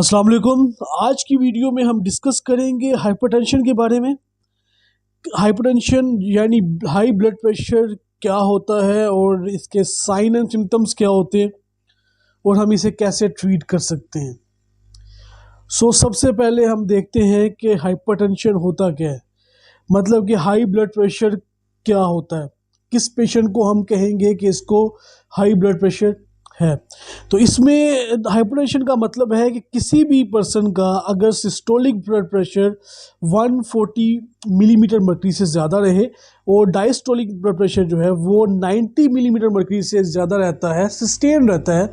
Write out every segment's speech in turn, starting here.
अस्सलाम वालेकुम। आज की वीडियो में हम डिस्कस करेंगे हाइपरटेंशन के बारे में। हाइपरटेंशन यानी हाई ब्लड प्रेशर क्या होता है और इसके साइन एंड सिम्टम्स क्या होते हैं और हम इसे कैसे ट्रीट कर सकते हैं। सबसे पहले हम देखते हैं कि हाइपरटेंशन होता क्या है, मतलब कि हाई ब्लड प्रेशर क्या होता है, किस पेशेंट को हम कहेंगे कि इसको हाई ब्लड प्रेशर है। तो इसमें हाइपरटेंशन का मतलब है कि किसी भी पर्सन का अगर systolic blood pressure 140 millimetre mercury से ज़्यादा रहे और डायस्टोलिक ब्लड प्रेशर जो है वो 90 मिलीमीटर मर्करी से ज़्यादा रहता है, सस्टेन रहता है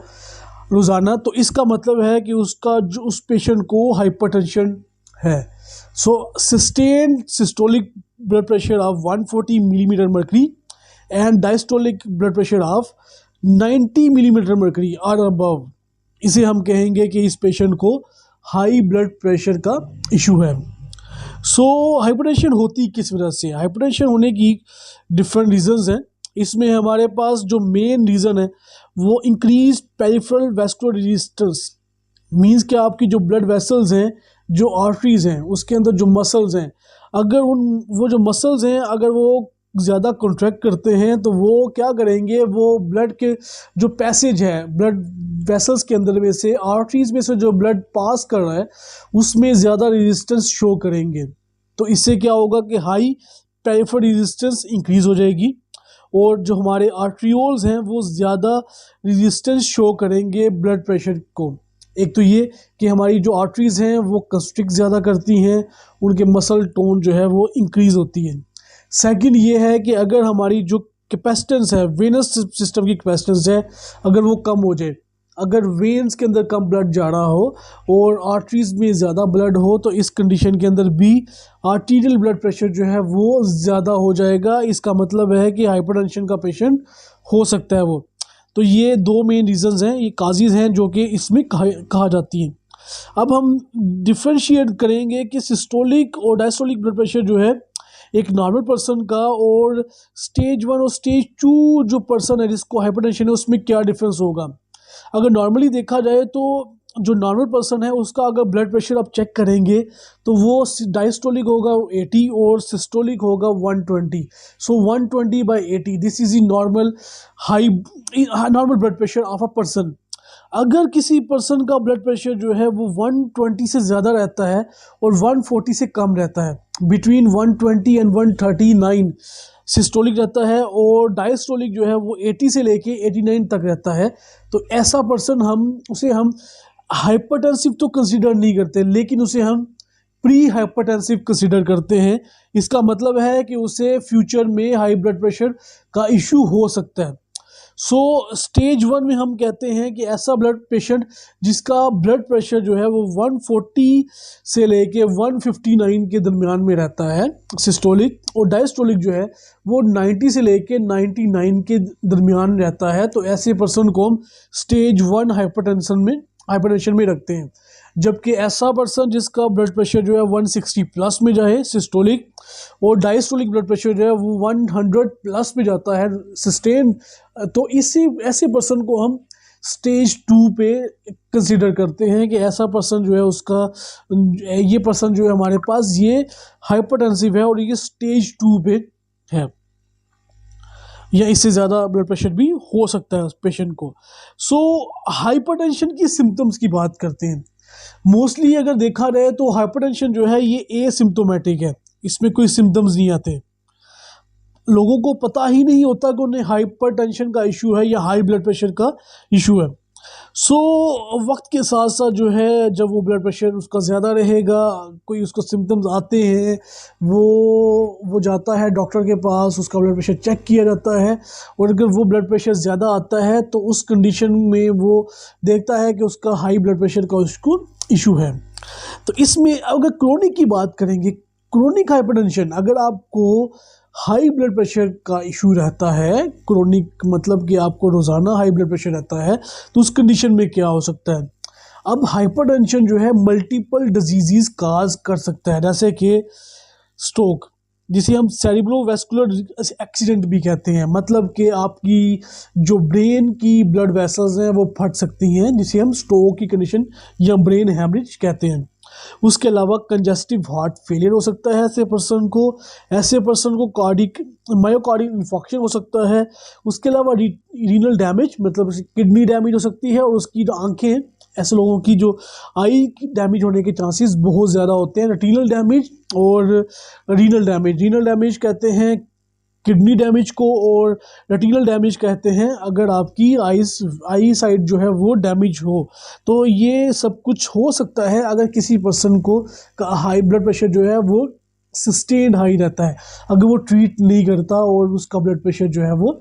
रोज़ाना, तो इसका मतलब है कि उसका जो उस पेशेंट को हाइपरटेंशन है। Sustain systolic blood pressure of 140 millimetre mercury and diastolic blood pressure of 90 millimetre mercury और अबव, इसे हम कहेंगे कि इस पेशेंट को हाई ब्लड प्रेशर का इशू है। हाइपरटेंशन होती किस वजह से? हाइपरटेंशन होने की डिफरेंट रीजंस हैं। इसमें हमारे पास जो मेन रीज़न है वो increase peripheral vascular resistance, means कि आपकी जो ब्लड वेसल्स हैं, जो आर्टरीज हैं, उसके अंदर जो मसल्स हैं, अगर वो जो मसल्स हैं अगर वो ज़्यादा कॉन्ट्रैक्ट करते हैं तो वो क्या करेंगे, वो ब्लड के जो पैसेज है ब्लड वेसल्स के अंदर में से, आर्टरीज में से जो ब्लड पास कर रहा है उसमें ज़्यादा रेजिस्टेंस शो करेंगे। तो इससे क्या होगा कि हाई पेरिफेरल रेजिस्टेंस इंक्रीज़ हो जाएगी और जो हमारे आर्ट्रियोल्स हैं वो ज़्यादा रेजिस्टेंस शो करेंगे ब्लड प्रेशर को। एक तो ये कि हमारी जो आर्टरीज़ हैं वो कंस्ट्रिक्ट ज़्यादा करती हैं, उनके मसल टोन जो है वो इंक्रीज़ होती है। सेकंड ये है कि अगर हमारी जो कैपेसिटेंस है, वेनस सिस्टम की कैपेसिटेंस है, अगर वो कम हो जाए, अगर वेन्स के अंदर कम ब्लड जा रहा हो और आर्टरीज में ज़्यादा ब्लड हो, तो इस कंडीशन के अंदर भी आर्टीरियल ब्लड प्रेशर जो है वो ज़्यादा हो जाएगा। इसका मतलब है कि हाइपरटेंशन का पेशेंट हो सकता है वो। तो ये दो मेन रीजंस हैं, ये काजेज़ हैं जो कि इसमें कहा जाती हैं। अब हम डिफ्रेंशिएट करेंगे कि सिस्टोलिक और डायस्टोलिक ब्लड प्रेशर जो है एक नॉर्मल पर्सन का और स्टेज 1 और स्टेज 2 जो पर्सन है जिसको हाइपरटेंशन है उसमें क्या डिफरेंस होगा। अगर नॉर्मली देखा जाए तो जो नॉर्मल पर्सन है उसका अगर ब्लड प्रेशर आप चेक करेंगे तो वो डायस्टोलिक होगा 80 और सिस्टोलिक होगा 120। 120/80 this is the normal blood pressure of a person. अगर किसी पर्सन का ब्लड प्रेशर जो है वो 120 से ज़्यादा रहता है और 140 से कम रहता है, बिटवीन 120 एंड 139 सिस्टोलिक रहता है और डायस्टोलिक जो है वो 80 से लेके 89 तक रहता है, तो ऐसा पर्सन उसे हम हाइपरटेंसिव तो कंसीडर नहीं करते, लेकिन उसे हम प्री हाइपरटेंसिव कंसीडर करते हैं। इसका मतलब है कि उसे फ्यूचर में हाई ब्लड प्रेशर का इशू हो सकता है। स्टेज 1 में हम कहते हैं कि ऐसा ब्लड पेशेंट जिसका ब्लड प्रेशर जो है वो 140 से लेके 159 के दरमियान में रहता है सिस्टोलिक, और डायस्टोलिक जो है वो 90 से लेके 99 के दरमियान रहता है। तो ऐसे पर्सन को हम स्टेज 1 हाइपरटेंशन में रखते हैं। जबकि ऐसा पर्सन जिसका ब्लड प्रेशर जो है 160 प्लस में जाए सिस्टोलिक और डायस्टोलिक ब्लड प्रेशर जो है वो 100 प्लस में जाता है सस्टेन, तो ऐसे पर्सन को हम स्टेज 2 पे कंसीडर करते हैं कि ऐसा पर्सन जो है ये पर्सन जो है हमारे पास ये हाइपरटेंसिव है और ये स्टेज 2 पे है, या इससे ज़्यादा ब्लड प्रेशर भी हो सकता है उस पेशेंट को। हाइपरटेंशन की सिम्टम्स की बात करते हैं। मोस्टली अगर देखा जाए तो हाइपरटेंशन जो है ये एसिम्प्टोमेटिक है, इसमें कोई सिम्टम्स नहीं आते, लोगों को पता ही नहीं होता कि उन्हें हाइपरटेंशन का इशू है या हाई ब्लड प्रेशर का इशू है। वक्त के साथ साथ जो है जब वो ब्लड प्रेशर उसका ज़्यादा रहेगा, कोई उसको सिम्टम्स आते हैं, वो जाता है डॉक्टर के पास, उसका ब्लड प्रेशर चेक किया जाता है और अगर वो ब्लड प्रेशर ज़्यादा आता है तो उस कंडीशन में वो देखता है कि उसका हाई ब्लड प्रेशर का उसको इशू है। तो इसमें अगर क्रोनिक की बात करेंगे, क्रोनिक हाइपरटेंशन, अगर आपको हाई ब्लड प्रेशर का इशू रहता है, क्रोनिक मतलब कि आपको रोज़ाना हाई ब्लड प्रेशर रहता है, तो उस कंडीशन में क्या हो सकता है। अब हाइपरटेंशन जो है मल्टीपल डिजीज़ काज कर सकता है, जैसे कि स्ट्रोक, जिसे हम सेरिब्रोवैस्कुलर एक्सीडेंट भी कहते हैं, मतलब कि आपकी जो ब्रेन की ब्लड वेसल्स हैं वो फट सकती हैं, जिसे हम स्ट्रोक की कंडीशन या ब्रेन हैमरेज कहते हैं। उसके अलावा कंजेस्टिव हार्ट फेलियर हो सकता है ऐसे पर्सन को कार्डिक मायोकार्डियल इन्फॉक्शन हो सकता है। उसके अलावा रीनल डैमेज, मतलब किडनी डैमेज हो सकती है, और उसकी जो आंखें, ऐसे लोगों की जो आई डैमेज होने के चांसेस बहुत ज़्यादा होते हैं। रेटिनल डैमेज और रीनल डैमेज कहते हैं किडनी डैमेज को, और रेटिनल डैमेज कहते हैं अगर आपकी आई साइड जो है वो डैमेज हो। तो ये सब कुछ हो सकता है अगर किसी पर्सन को का हाई ब्लड प्रेशर जो है वो सस्टेन्ड हाई रहता है, अगर वो ट्रीट नहीं करता और उसका ब्लड प्रेशर जो है वो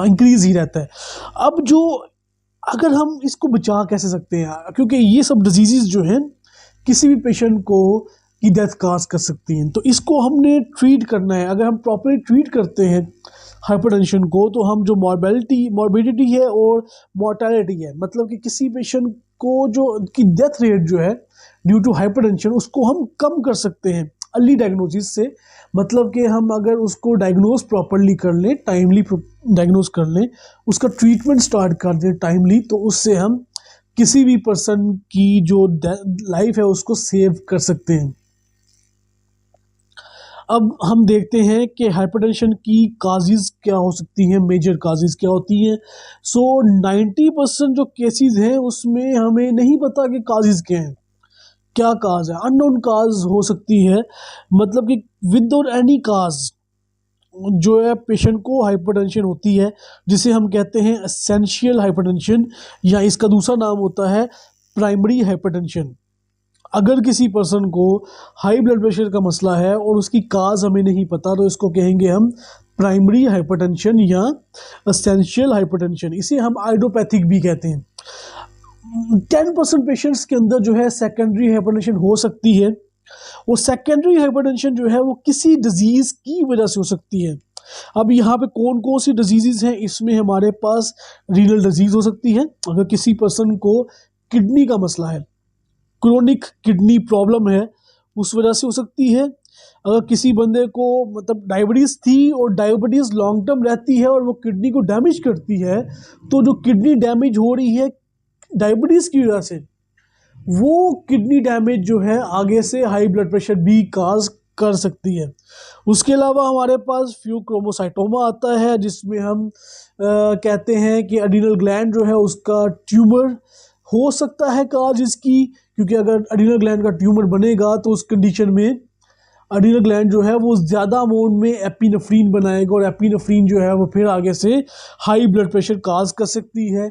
इंक्रीज ही रहता है। अब जो अगर हम इसको बचा कैसे सकते हैं, क्योंकि ये सब डिजीज़ जो हैं किसी भी पेशेंट को की डेथ काज कर सकती हैं, तो इसको हमने ट्रीट करना है। अगर हम प्रॉपरली ट्रीट करते हैं हाइपरटेंशन को, तो हम जो मॉर्बिडिटी है और मोर्टेलिटी है, मतलब कि किसी पेशेंट को जो की डेथ रेट जो है ड्यू टू हाइपरटेंशन, उसको हम कम कर सकते हैं अर्ली डायग्नोसिस से। मतलब कि हम अगर उसको डायग्नोज प्रॉपरली कर लें, टाइमली डायग्नोज कर लें, उसका ट्रीटमेंट स्टार्ट कर दें टाइमली, तो उससे हम किसी भी पर्सन की जो लाइफ है उसको सेव कर सकते हैं। अब हम देखते हैं कि हाइपरटेंशन की काजेज़ क्या हो सकती हैं, मेजर काजेज़ क्या होती हैं। 90% जो केसेस हैं उसमें हमें नहीं पता कि काजेज़ क्या हैं, क्या काज है, अननोन काज हो सकती है। मतलब कि विदाउट एनी काज जो है पेशेंट को हाइपरटेंशन होती है, जिसे हम कहते हैं एसेंशियल हाइपरटेंशन, या इसका दूसरा नाम होता है प्राइमरी हाइपरटेंशन। अगर किसी पर्सन को हाई ब्लड प्रेशर का मसला है और उसकी काज हमें नहीं पता, तो इसको कहेंगे हम प्राइमरी हाइपरटेंशन या एसेंशियल हाइपरटेंशन। इसे हम आइडियोपैथिक भी कहते हैं। 10% पेशेंट्स के अंदर जो है सेकेंडरी हाइपरटेंशन हो सकती है, और सेकेंडरी हाइपरटेंशन जो है वो किसी डिजीज़ की वजह से हो सकती है। अब यहाँ पे कौन कौन सी डिजीज़ हैं, इसमें हमारे पास रीनल डिजीज़ हो सकती है, अगर किसी पर्सन को किडनी का मसला है, क्रोनिक किडनी प्रॉब्लम है, उस वजह से हो सकती है। अगर किसी बंदे को मतलब डायबिटीज़ थी और डायबिटीज़ लॉन्ग टर्म रहती है और वो किडनी को डैमेज करती है, तो जो किडनी डैमेज हो रही है डायबिटीज़ की वजह से, वो किडनी डैमेज जो है आगे से हाई ब्लड प्रेशर भी काज कर सकती है। उसके अलावा हमारे पास फ्यूक्रोमोसाइटोमा आता है, जिसमें हम कहते हैं कि एड्रीनल ग्लैंड जो है उसका ट्यूमर हो सकता है काज इसकी, क्योंकि अगर एड्रीनल ग्लैंड का ट्यूमर बनेगा तो उस कंडीशन में एड्रीनल ग्लैंड जो है वो ज़्यादा अमाउंट में एपिनेफ्रीन बनाएगा, और एपिनेफ्रीन जो है वो फिर आगे से हाई ब्लड प्रेशर काज कर सकती है।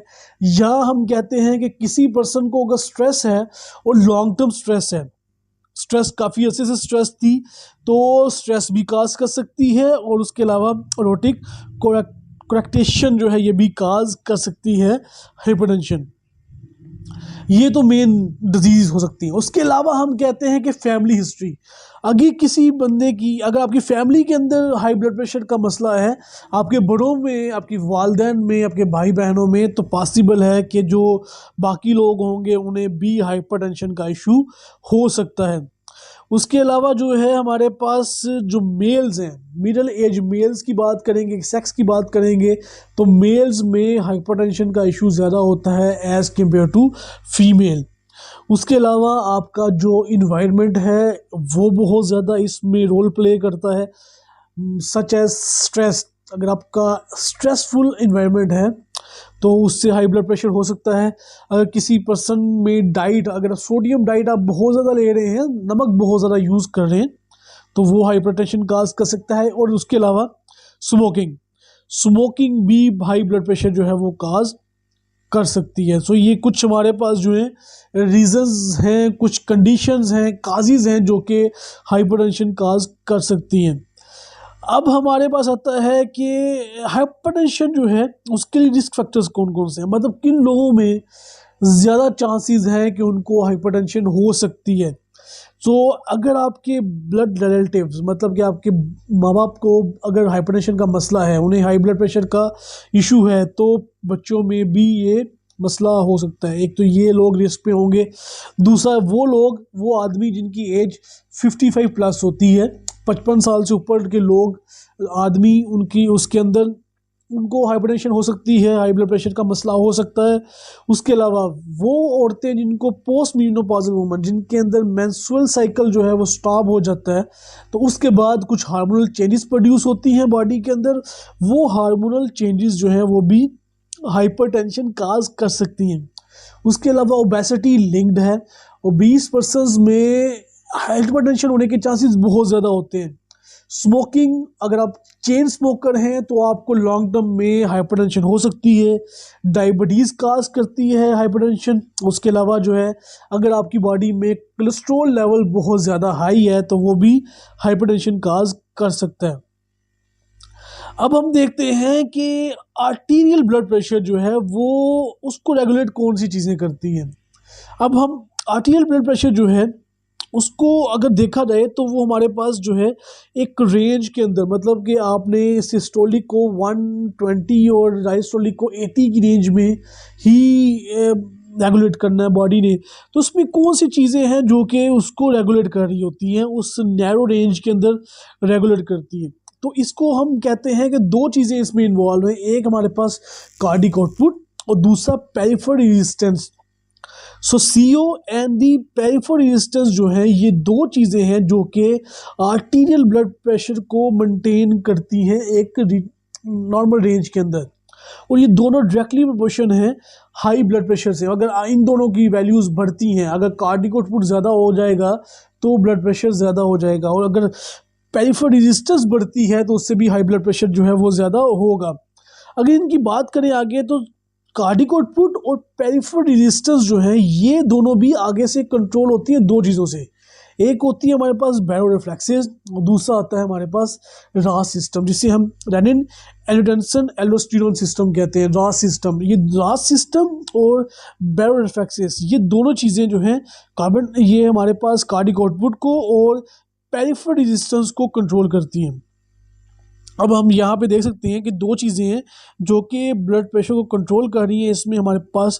या हम कहते हैं कि किसी पर्सन को अगर स्ट्रेस है और लॉन्ग टर्म स्ट्रेस है, स्ट्रेस काफ़ी अर्से से स्ट्रेस थी, तो स्ट्रेस भी काज कर सकती है, और उसके अलावा रोटिक कोरेक्टेशन जो है ये भी काज कर सकती है हाइपरटेंशन। ये तो मेन डिजीज़ हो सकती है। उसके अलावा हम कहते हैं कि फैमिली हिस्ट्री, अगर किसी बंदे की, अगर आपकी फैमिली के अंदर हाई ब्लड प्रेशर का मसला है, आपके बड़ों में, आपकी वालदैन में, आपके भाई बहनों में, तो पॉसिबल है कि जो बाकी लोग होंगे उन्हें भी हाइपरटेंशन का इशू हो सकता है। उसके अलावा जो है हमारे पास जो मेल्स हैं, मिडिल एज मेल्स की बात करेंगे, सेक्स की बात करेंगे, तो मेल्स में हाइपरटेंशन का इशू ज़्यादा होता है एज़ कम्पेयर टू फीमेल। उसके अलावा आपका जो इन्वायरमेंट है वो बहुत ज़्यादा इसमें रोल प्ले करता है, सच एज स्ट्रेस। अगर आपका स्ट्रेसफुल इन्वायरमेंट है तो उससे हाई ब्लड प्रेशर हो सकता है। अगर किसी पर्सन में डाइट, अगर सोडियम डाइट आप बहुत ज़्यादा ले रहे हैं, नमक बहुत ज़्यादा यूज़ कर रहे हैं, तो वो हाइपरटेंशन काज कर सकता है। और उसके अलावा स्मोकिंग भी हाई ब्लड प्रेशर जो है वो काज कर सकती है। सो ये कुछ हमारे पास जो है रीजंस हैं, कुछ कंडीशंस हैं, काजेज़ हैं जो कि हाइपरटेंशन काज कर सकती हैं। अब हमारे पास आता है कि हाइपरटेंशन जो है उसके लिए रिस्क फैक्टर्स कौन कौन से हैं, मतलब किन लोगों में ज़्यादा चांसेस हैं कि उनको हाइपरटेंशन हो सकती है। सो अगर आपके ब्लड रिलेटिव्स, मतलब कि आपके माँ बाप को अगर हाइपरटेंशन का मसला है, उन्हें हाई ब्लड प्रेशर का इशू है, तो बच्चों में भी ये मसला हो सकता है। एक तो ये लोग रिस्क पे होंगे, दूसरा वो आदमी जिनकी एज 55 प्लस होती है, 55 साल से ऊपर के लोग आदमी उनकी उसके अंदर उनको हाइपरटेंशन हो सकती है, हाई ब्लड प्रेशर का मसला हो सकता है। उसके अलावा वो औरतें जिनको पोस्ट मेनोपॉजल वुमन, जिनके अंदर मेंस्ट्रुअल साइकिल जो है वो स्टॉप हो जाता है, तो उसके बाद कुछ हार्मोनल चेंजेस प्रोड्यूस होती हैं बॉडी के अंदर, वो हार्मोनल चेंजेस जो है वो भी हाइपरटेंशन काज कर सकती हैं। उसके अलावा ओबेसिटी लिंक्ड है, ओबीस पर्सन्स में हाइपरटेंशन होने के चांसेस बहुत ज़्यादा होते हैं। स्मोकिंग, अगर आप चेन स्मोकर हैं तो आपको लॉन्ग टर्म में हाइपरटेंशन हो सकती है। डायबिटीज़ काज करती है हाइपरटेंशन। उसके अलावा जो है अगर आपकी बॉडी में कोलेस्ट्रॉल लेवल बहुत ज़्यादा हाई है तो वो भी हाइपरटेंशन काज कर सकता है। अब हम देखते हैं कि आर्टीरियल ब्लड प्रेशर जो है वो उसको रेगुलेट कौन सी चीज़ें करती हैं। अब हम आर्टीरियल ब्लड प्रेशर जो है उसको अगर देखा जाए तो वो हमारे पास जो है एक रेंज के अंदर, मतलब कि आपने सिस्टोलिक को 120 और डायस्टोलिक को 80 की रेंज में ही रेगुलेट करना है बॉडी ने। तो उसमें कौन सी चीज़ें हैं जो कि उसको रेगुलेट कर रही होती हैं, उस नैरो रेंज के अंदर रेगुलेट करती हैं। तो इसको हम कहते हैं कि दो चीज़ें इसमें इन्वॉल्व हैं, एक हमारे पास कार्डिक आउटपुट और दूसरा peripheral resistance. So CO and the peripheral resistance जो है ये दो चीज़ें हैं जो कि आर्टीरियल ब्लड प्रेशर को मेंटेन करती हैं एक नॉर्मल रेंज के अंदर, और ये दोनों डायरेक्टली प्रोपोर्शन है हाई ब्लड प्रेशर से। अगर इन दोनों की वैल्यूज़ बढ़ती हैं, अगर कार्डिक आउटपुट ज़्यादा हो जाएगा तो ब्लड प्रेशर ज़्यादा हो जाएगा, और अगर पेरिफेरल रेजिस्टेंस बढ़ती है तो उससे भी हाई ब्लड प्रेशर जो है वो ज़्यादा होगा। अगर इनकी बात करें आगे तो कार्डिक आउटपुट और पेरिफेरल रेजिस्टेंस जो है ये दोनों भी आगे से कंट्रोल होती है दो चीज़ों से। एक होती है हमारे पास बैरोरिफ्लेक्सेस और दूसरा आता है हमारे पास रास सिस्टम, जिसे हम रेनिन एंजियोटेंसिन एल्डोस्टेरोन सिस्टम कहते हैं। रास सिस्टम, ये रास सिस्टम और बैरोरिफ्लेक्सेस ये दोनों चीज़ें जो हैं कार्बन ये हमारे पास कार्डिक आउटपुट को और पेरिफेरल रेजिस्टेंस को कंट्रोल करती हैं। अब हम यहाँ पे देख सकते हैं कि दो चीज़ें हैं जो कि ब्लड प्रेशर को कंट्रोल कर रही हैं। इसमें हमारे पास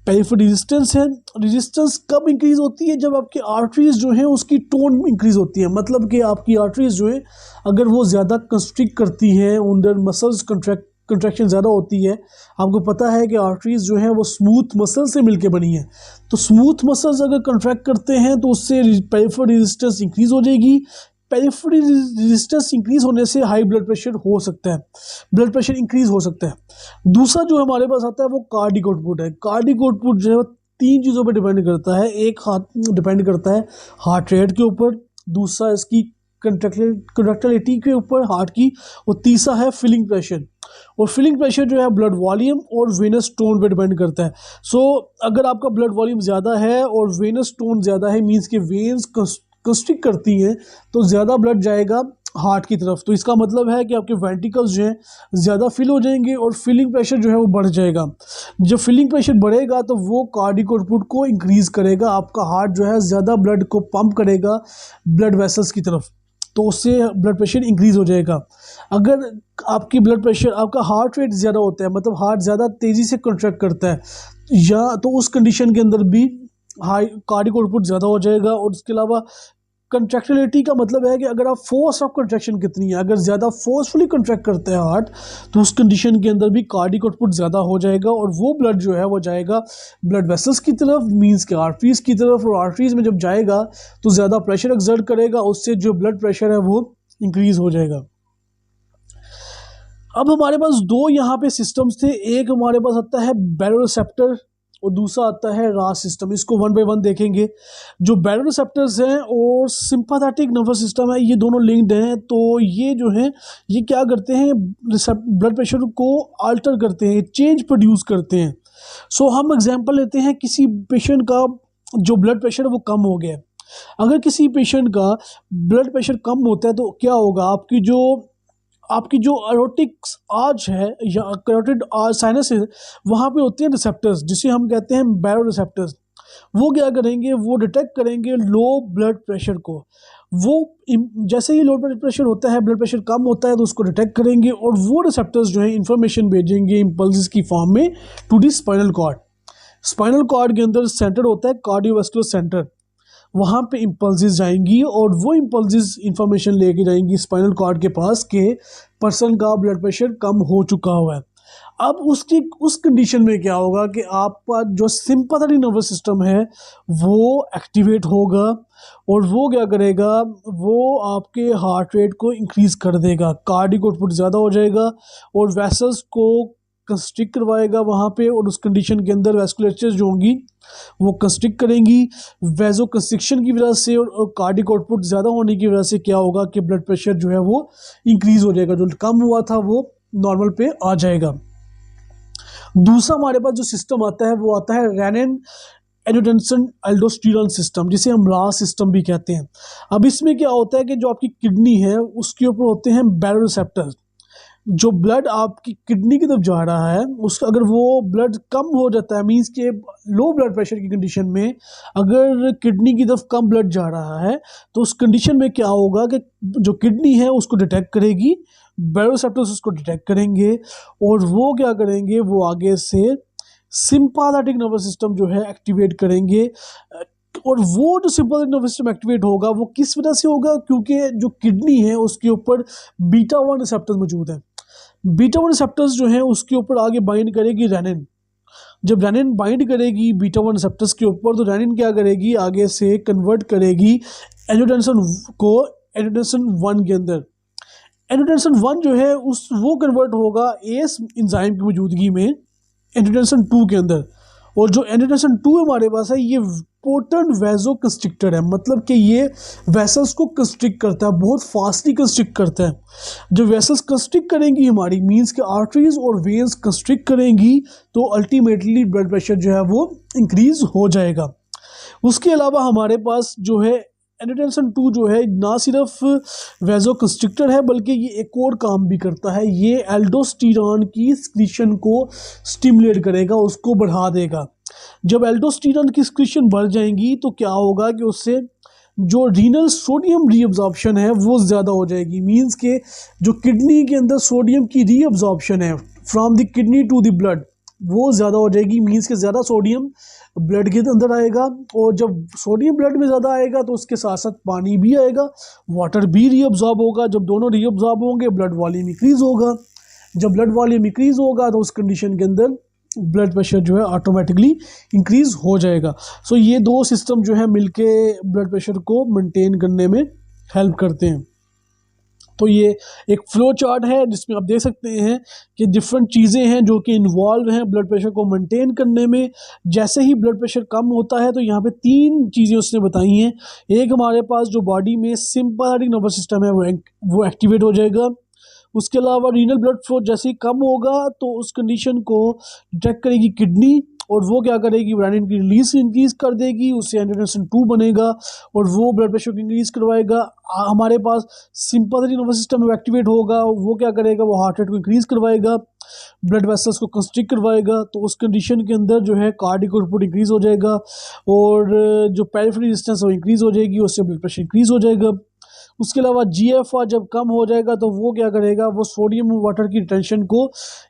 पेरिफेरल रेजिस्टेंस है। रेजिस्टेंस कब इंक्रीज़ होती है? जब आपकी आर्टरीज जो हैं उसकी टोन इंक्रीज़ होती है, मतलब कि आपकी आर्टरीज जो है अगर वो ज़्यादा कंस्ट्रिक्ट करती हैं, अंदर मसल्स कंट्रैक्शन ज़्यादा होती है। आपको पता है कि आर्टरीज जो हैं वो स्मूथ मसल से मिलके बनी है, तो स्मूथ मसल्स अगर कंट्रैक्ट करते हैं तो उससे पेरिफेरल रेजिस्टेंस इंक्रीज़ हो जाएगी। पेरिफेरल रेजिस्टेंस इंक्रीज होने से हाई ब्लड प्रेशर हो सकता है, ब्लड प्रेशर इंक्रीज हो सकता है। दूसरा जो हमारे पास आता है वो कार्डिक आउटपुट है। कार्डिक आउटपुट जो है तीन चीज़ों पर डिपेंड करता है। एक डिपेंड करता है हार्ट रेट के ऊपर, दूसरा इसकी कंट्रैक्टिलिटी के ऊपर हार्ट की, और तीसरा है फिलिंग प्रेशर। और फिलिंग प्रेशर जो है ब्लड वॉल्यूम और वेनस टोन पे डिपेंड करता है। सो अगर आपका ब्लड वॉल्यूम ज़्यादा है और वेनस टोन ज़्यादा है, मीन्स कि वेन्स कंस्ट्रिक्ट करती हैं तो ज़्यादा ब्लड जाएगा हार्ट की तरफ, तो इसका मतलब है कि आपके वेंट्रिकल्स जो हैं ज़्यादा फिल हो जाएंगे और फिलिंग प्रेशर जो है वो बढ़ जाएगा। जब फिलिंग प्रेशर बढ़ेगा तो वो कार्डिक आउटपुट को इंक्रीज़ करेगा, आपका हार्ट जो है ज़्यादा ब्लड को पंप करेगा ब्लड वेसल्स की तरफ, तो उससे ब्लड प्रेशर इंक्रीज़ हो जाएगा। अगर आपकी ब्लड प्रेशर, आपका हार्ट रेट ज़्यादा होता है, मतलब हार्ट ज़्यादा तेज़ी से कंट्रैक्ट करता है, या तो उस कंडीशन के अंदर भी हाई कार्डिक आउटपुट ज़्यादा हो जाएगा। और उसके अलावा कंट्रैक्टिलिटी का मतलब है कि अगर आप फोर्स ऑफ कंट्रैक्शन कितनी है, अगर ज़्यादा फोर्सफुली कंट्रैक्ट करते हैं हार्ट तो उस कंडीशन के अंदर भी कार्डिक आउटपुट ज़्यादा हो जाएगा, और वो ब्लड जो है वो जाएगा ब्लड वेसल्स की तरफ, मींस के आर्टरीज की तरफ, और आर्टरीज में जब जाएगा तो ज़्यादा प्रेशर एक्सर्ट करेगा, उससे जो ब्लड प्रेशर है वो इंक्रीज़ हो जाएगा। अब हमारे पास दो यहाँ पे सिस्टम्स थे, एक हमारे पास आता है बैरोरिसेप्टर और दूसरा आता है रास सिस्टम। इसको वन बाय वन देखेंगे। जो बैरोरिसेप्टर्स हैं और सिंपैथेटिक नर्वस सिस्टम है, ये दोनों लिंक्ड हैं। तो ये जो है ये क्या करते हैं, ब्लड प्रेशर को अल्टर करते हैं, चेंज प्रोड्यूस करते हैं। सो हम एग्जांपल लेते हैं, किसी पेशेंट का जो ब्लड प्रेशर है वो कम हो गया है। अगर किसी पेशेंट का ब्लड प्रेशर कम होता है तो क्या होगा, आपकी जो एरोटिक्स आर्च है या कैरोटिड साइनस है, वहाँ पे होते हैं रिसेप्टर्स, जिसे हम कहते हैं बैरोरिसेप्टर्स। वो क्या करेंगे, वो डिटेक्ट करेंगे लो ब्लड प्रेशर को। वो जैसे ही लो ब्लड प्रेशर होता है, ब्लड प्रेशर कम होता है, तो उसको डिटेक्ट करेंगे, और वो रिसेप्टर्स जो है इंफॉर्मेशन भेजेंगे इम्पल्स की फॉर्म में to the spinal cord. Spinal cord के अंदर सेंटर होता है कार्डियोवास्कुलर सेंटर। वहाँ पे इम्पल्सेस जाएंगी और वो इम्पल्सेस इंफॉर्मेशन लेके जाएंगी स्पाइनल कॉर्ड के पास कि पर्सन का ब्लड प्रेशर कम हो चुका हुआ है। अब उस कंडीशन में क्या होगा कि आपका जो सिंपैथेटिक नर्वस सिस्टम है वो एक्टिवेट होगा और वो क्या करेगा, वो आपके हार्ट रेट को इंक्रीज़ कर देगा, कार्डिक आउटपुट ज़्यादा हो जाएगा और वेसल्स को कंस्ट्रिक्ट करवाएगा वहाँ पे, और उस कंडीशन के अंदर वेस्कुलेचर्स जो होंगी वो कंस्ट्रिक्ट करेंगी। वेजो कंस्ट्रिक्शन की वजह से और कार्डिक आउटपुट ज़्यादा होने की वजह से क्या होगा कि ब्लड प्रेशर जो है वो इंक्रीज़ हो जाएगा, जो कम हुआ था वो नॉर्मल पे आ जाएगा। दूसरा हमारे पास जो सिस्टम आता है वो आता है रेनिन एंजियोटेंसिन एल्डोस्टेरोन सिस्टम, जिसे हम रास सिस्टम भी कहते हैं। अब इसमें क्या होता है कि जो आपकी किडनी है उसके ऊपर होते हैं बैरोरिसेप्टर्स। जो ब्लड आपकी किडनी की तरफ जा रहा है उसका अगर वो ब्लड कम हो जाता है, मींस के लो ब्लड प्रेशर की कंडीशन में अगर किडनी की तरफ कम ब्लड जा रहा है तो उस कंडीशन में क्या होगा कि जो किडनी है उसको डिटेक्ट करेगी, बैरोरिसेप्टर्स उसको डिटेक्ट करेंगे और वो क्या करेंगे, वो आगे से सिंपैथेटिक नर्वस सिस्टम जो है एक्टिवेट करेंगे। और वो जो सिंपैथेटिक नर्वस सिस्टम एक्टिवेट होगा वो किस वजह से होगा, क्योंकि जो किडनी है उसके ऊपर बीटा 1 रिसेप्टर्स मौजूद हैं। बीटा 1 रिसेप्टर्स जो है उसके ऊपर आगे बाइंड करेगी रेनिन। जब रेनिन बाइंड करेगी बीटा 1 रिसेप्टर्स के ऊपर तो रेनिन क्या करेगी, आगे से कन्वर्ट करेगी एंजियोटेंसिन को एंजियोटेंसिन 1 के अंदर। एंजियोटेंसिन 1 जो है वो कन्वर्ट होगा एस एंजाइम की मौजूदगी में एंजियोटेंसिन 2 के अंदर। और जो एंजियोटेंसिन 2 हमारे पास है ये पोटेंट वेजो कंस्ट्रिक्टर है, मतलब कि ये वेसल्स को कंस्ट्रिक्ट करता है, बहुत फास्टली कंस्ट्रिक्ट करता है। जब वेसल्स कंस्ट्रिक्ट करेंगी हमारी, मींस के आर्टरीज और वेन्स कंस्ट्रिक्ट करेंगी तो अल्टीमेटली ब्लड प्रेशर जो है वो इंक्रीज हो जाएगा। उसके अलावा हमारे पास जो है एंजियोटेंसिन 2 जो है ना सिर्फ वेजो कंस्ट्रिक्टर है बल्कि ये एक और काम भी करता है, ये एल्डोस्टेरोन की सिक्रीशन को स्टिमुलेट करेगा, उसको बढ़ा देगा। जब एल्डोस्टेरोन की सिक्रीशन बढ़ जाएंगी तो क्या होगा कि उससे जो रीनल सोडियम रीअब्जॉर्प्शन है वो ज़्यादा हो जाएगी, मींस के जो किडनी के अंदर सोडियम की रीअब्जॉर्प्शन है from the kidney to the blood वो ज़्यादा हो जाएगी, मींस के ज़्यादा सोडियम ब्लड के अंदर आएगा। और जब सोडियम ब्लड में ज़्यादा आएगा तो उसके साथ साथ पानी भी आएगा, वाटर भी रीअब्जॉर्ब होगा। जब दोनों रीअब्जॉर्ब होंगे ब्लड वॉल्यूम इंक्रीज़ होगा। जब ब्लड वॉल्यूम इंक्रीज़ होगा तो उस कंडीशन के अंदर ब्लड प्रेशर जो है ऑटोमेटिकली इंक्रीज़ हो जाएगा। सो ये दो सिस्टम जो है मिलके ब्लड प्रेशर को मेंटेन करने में हेल्प करते हैं। तो ये एक फ्लो चार्ट है जिसमें आप देख सकते हैं कि डिफरेंट चीज़ें हैं जो कि इन्वॉल्व हैं ब्लड प्रेशर को मेंटेन करने में। जैसे ही ब्लड प्रेशर कम होता है तो यहाँ पे 3 चीज़ें उसने बताई हैं। एक, हमारे पास जो बॉडी में सिंपैथेटिक नर्वस सिस्टम है वो एक्टिवेट हो जाएगा। उसके अलावा रीनल ब्लड फ्लो जैसे ही कम होगा तो उस कंडीशन को डिटेक्ट करेगी किडनी और वो क्या करेगी, रेनिन की रिलीज इंक्रीज़ कर देगी, उससे एंजियोटेंसिन 2 बनेगा और वो ब्लड प्रेशर को इंक्रीज़ करवाएगा। हमारे पास सिंपैथेटिक नर्वस सिस्टम एक्टिवेट होगा, वो क्या करेगा, वो हार्ट रेट को इंक्रीज़ करवाएगा, ब्लड वेसल्स को कंस्ट्रिक्ट करवाएगा। तो उस कंडीशन के अंदर जो है कार्डिक आउटपुट इंक्रीज़ हो जाएगा और जो पेरिफेरल रेजिस्टेंस वो इंक्रीज़ हो जाएगी, उससे ब्लड प्रेशर इंक्रीज़ हो जाएगा। उसके अलावा GFR जब कम हो जाएगा तो वो क्या करेगा, वो सोडियम वाटर की रिटेंशन को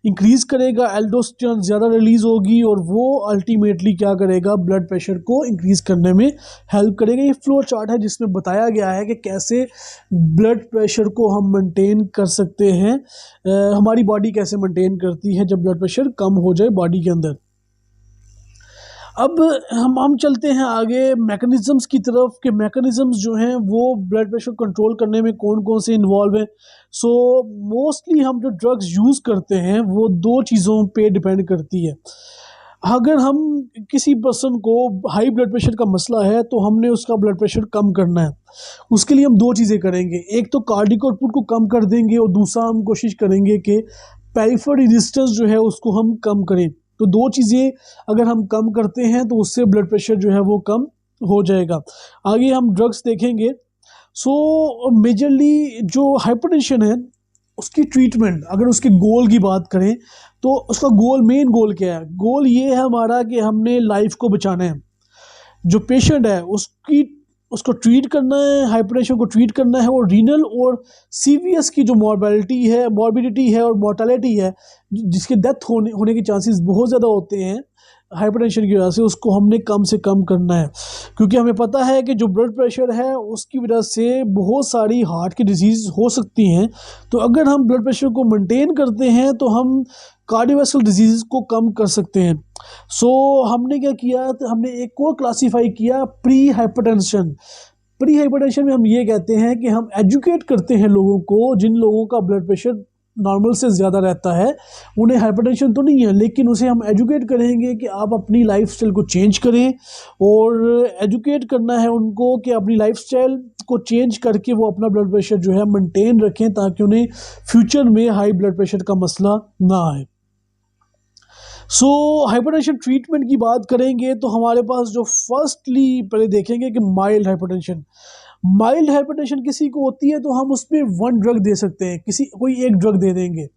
इंक्रीज़ करेगा, एल्डोस्टेरोन ज़्यादा रिलीज़ होगी और वो अल्टीमेटली क्या करेगा, ब्लड प्रेशर को इंक्रीज़ करने में हेल्प करेगा। ये फ्लो चार्ट है जिसमें बताया गया है कि कैसे ब्लड प्रेशर को हम मेंटेन कर सकते हैं, हमारी बॉडी कैसे मेंटेन करती है जब ब्लड प्रेशर कम हो जाए बॉडी के अंदर। अब हम चलते हैं आगे मैकेनिज़म्स की तरफ कि मैकेनिज़म्स जो हैं वो ब्लड प्रेशर कंट्रोल करने में कौन कौन से इन्वॉल्व हैं। सो मोस्टली हम जो ड्रग्स यूज़ करते हैं वो 2 चीज़ों पे डिपेंड करती है। अगर हम किसी पर्सन को हाई ब्लड प्रेशर का मसला है तो हमने उसका ब्लड प्रेशर कम करना है, उसके लिए हम 2 चीज़ें करेंगे। एक तो कार्डिक आउटपुट को कम कर देंगे और दूसरा हम कोशिश करेंगे कि पेरिफेरल रेजिस्टेंस जो है उसको हम कम करें। तो 2 चीज़ें अगर हम कम करते हैं तो उससे ब्लड प्रेशर जो है वो कम हो जाएगा। आगे हम ड्रग्स देखेंगे। सो मेजरली जो हाइपरटेंशन है उसकी ट्रीटमेंट, अगर उसके गोल की बात करें तो उसका गोल, मेन गोल क्या है, गोल ये है हमारा कि हमने लाइफ को बचाना है। जो पेशेंट है उसको ट्रीट करना है, हाइपरटेंशन को ट्रीट करना है और रीनल और सीवीएस की जो मॉर्बिडिटी है और मोर्टेलिटी है जिसके डेथ होने के चांसेस बहुत ज़्यादा होते हैं, हाइपरटेंशन की वजह से उसको हमने कम से कम करना है, क्योंकि हमें पता है कि जो ब्लड प्रेशर है उसकी वजह से बहुत सारी हार्ट की डिजीज़ हो सकती हैं। तो अगर हम ब्लड प्रेशर को मेंटेन करते हैं तो हम कार्डियोवैस्कुलर डिजीज़ को कम कर सकते हैं। सो हमने क्या किया, तो हमने एक को क्लासीफाई किया प्री हाइपरटेंशन। प्री हाइपरटेंशन में हम ये कहते हैं कि हम एजुकेट करते हैं लोगों को, जिन लोगों का ब्लड प्रेशर नॉर्मल से ज़्यादा रहता है, उन्हें हाइपरटेंशन तो नहीं है, लेकिन उसे हम एजुकेट करेंगे कि आप अपनी लाइफस्टाइल को चेंज करें, और एजुकेट करना है उनको कि अपनी लाइफस्टाइल को चेंज करके वो अपना ब्लड प्रेशर जो है मेंटेन रखें, ताकि उन्हें फ्यूचर में हाई ब्लड प्रेशर का मसला ना आए। सो हाइपरटेंशन ट्रीटमेंट की बात करेंगे तो हमारे पास जो फर्स्टली पहले देखेंगे कि माइल्ड हाइपरटेंशन। माइल्ड हाइपरटेंशन किसी को होती है तो हम उसमें वन ड्रग दे सकते हैं, कोई एक ड्रग दे देंगे।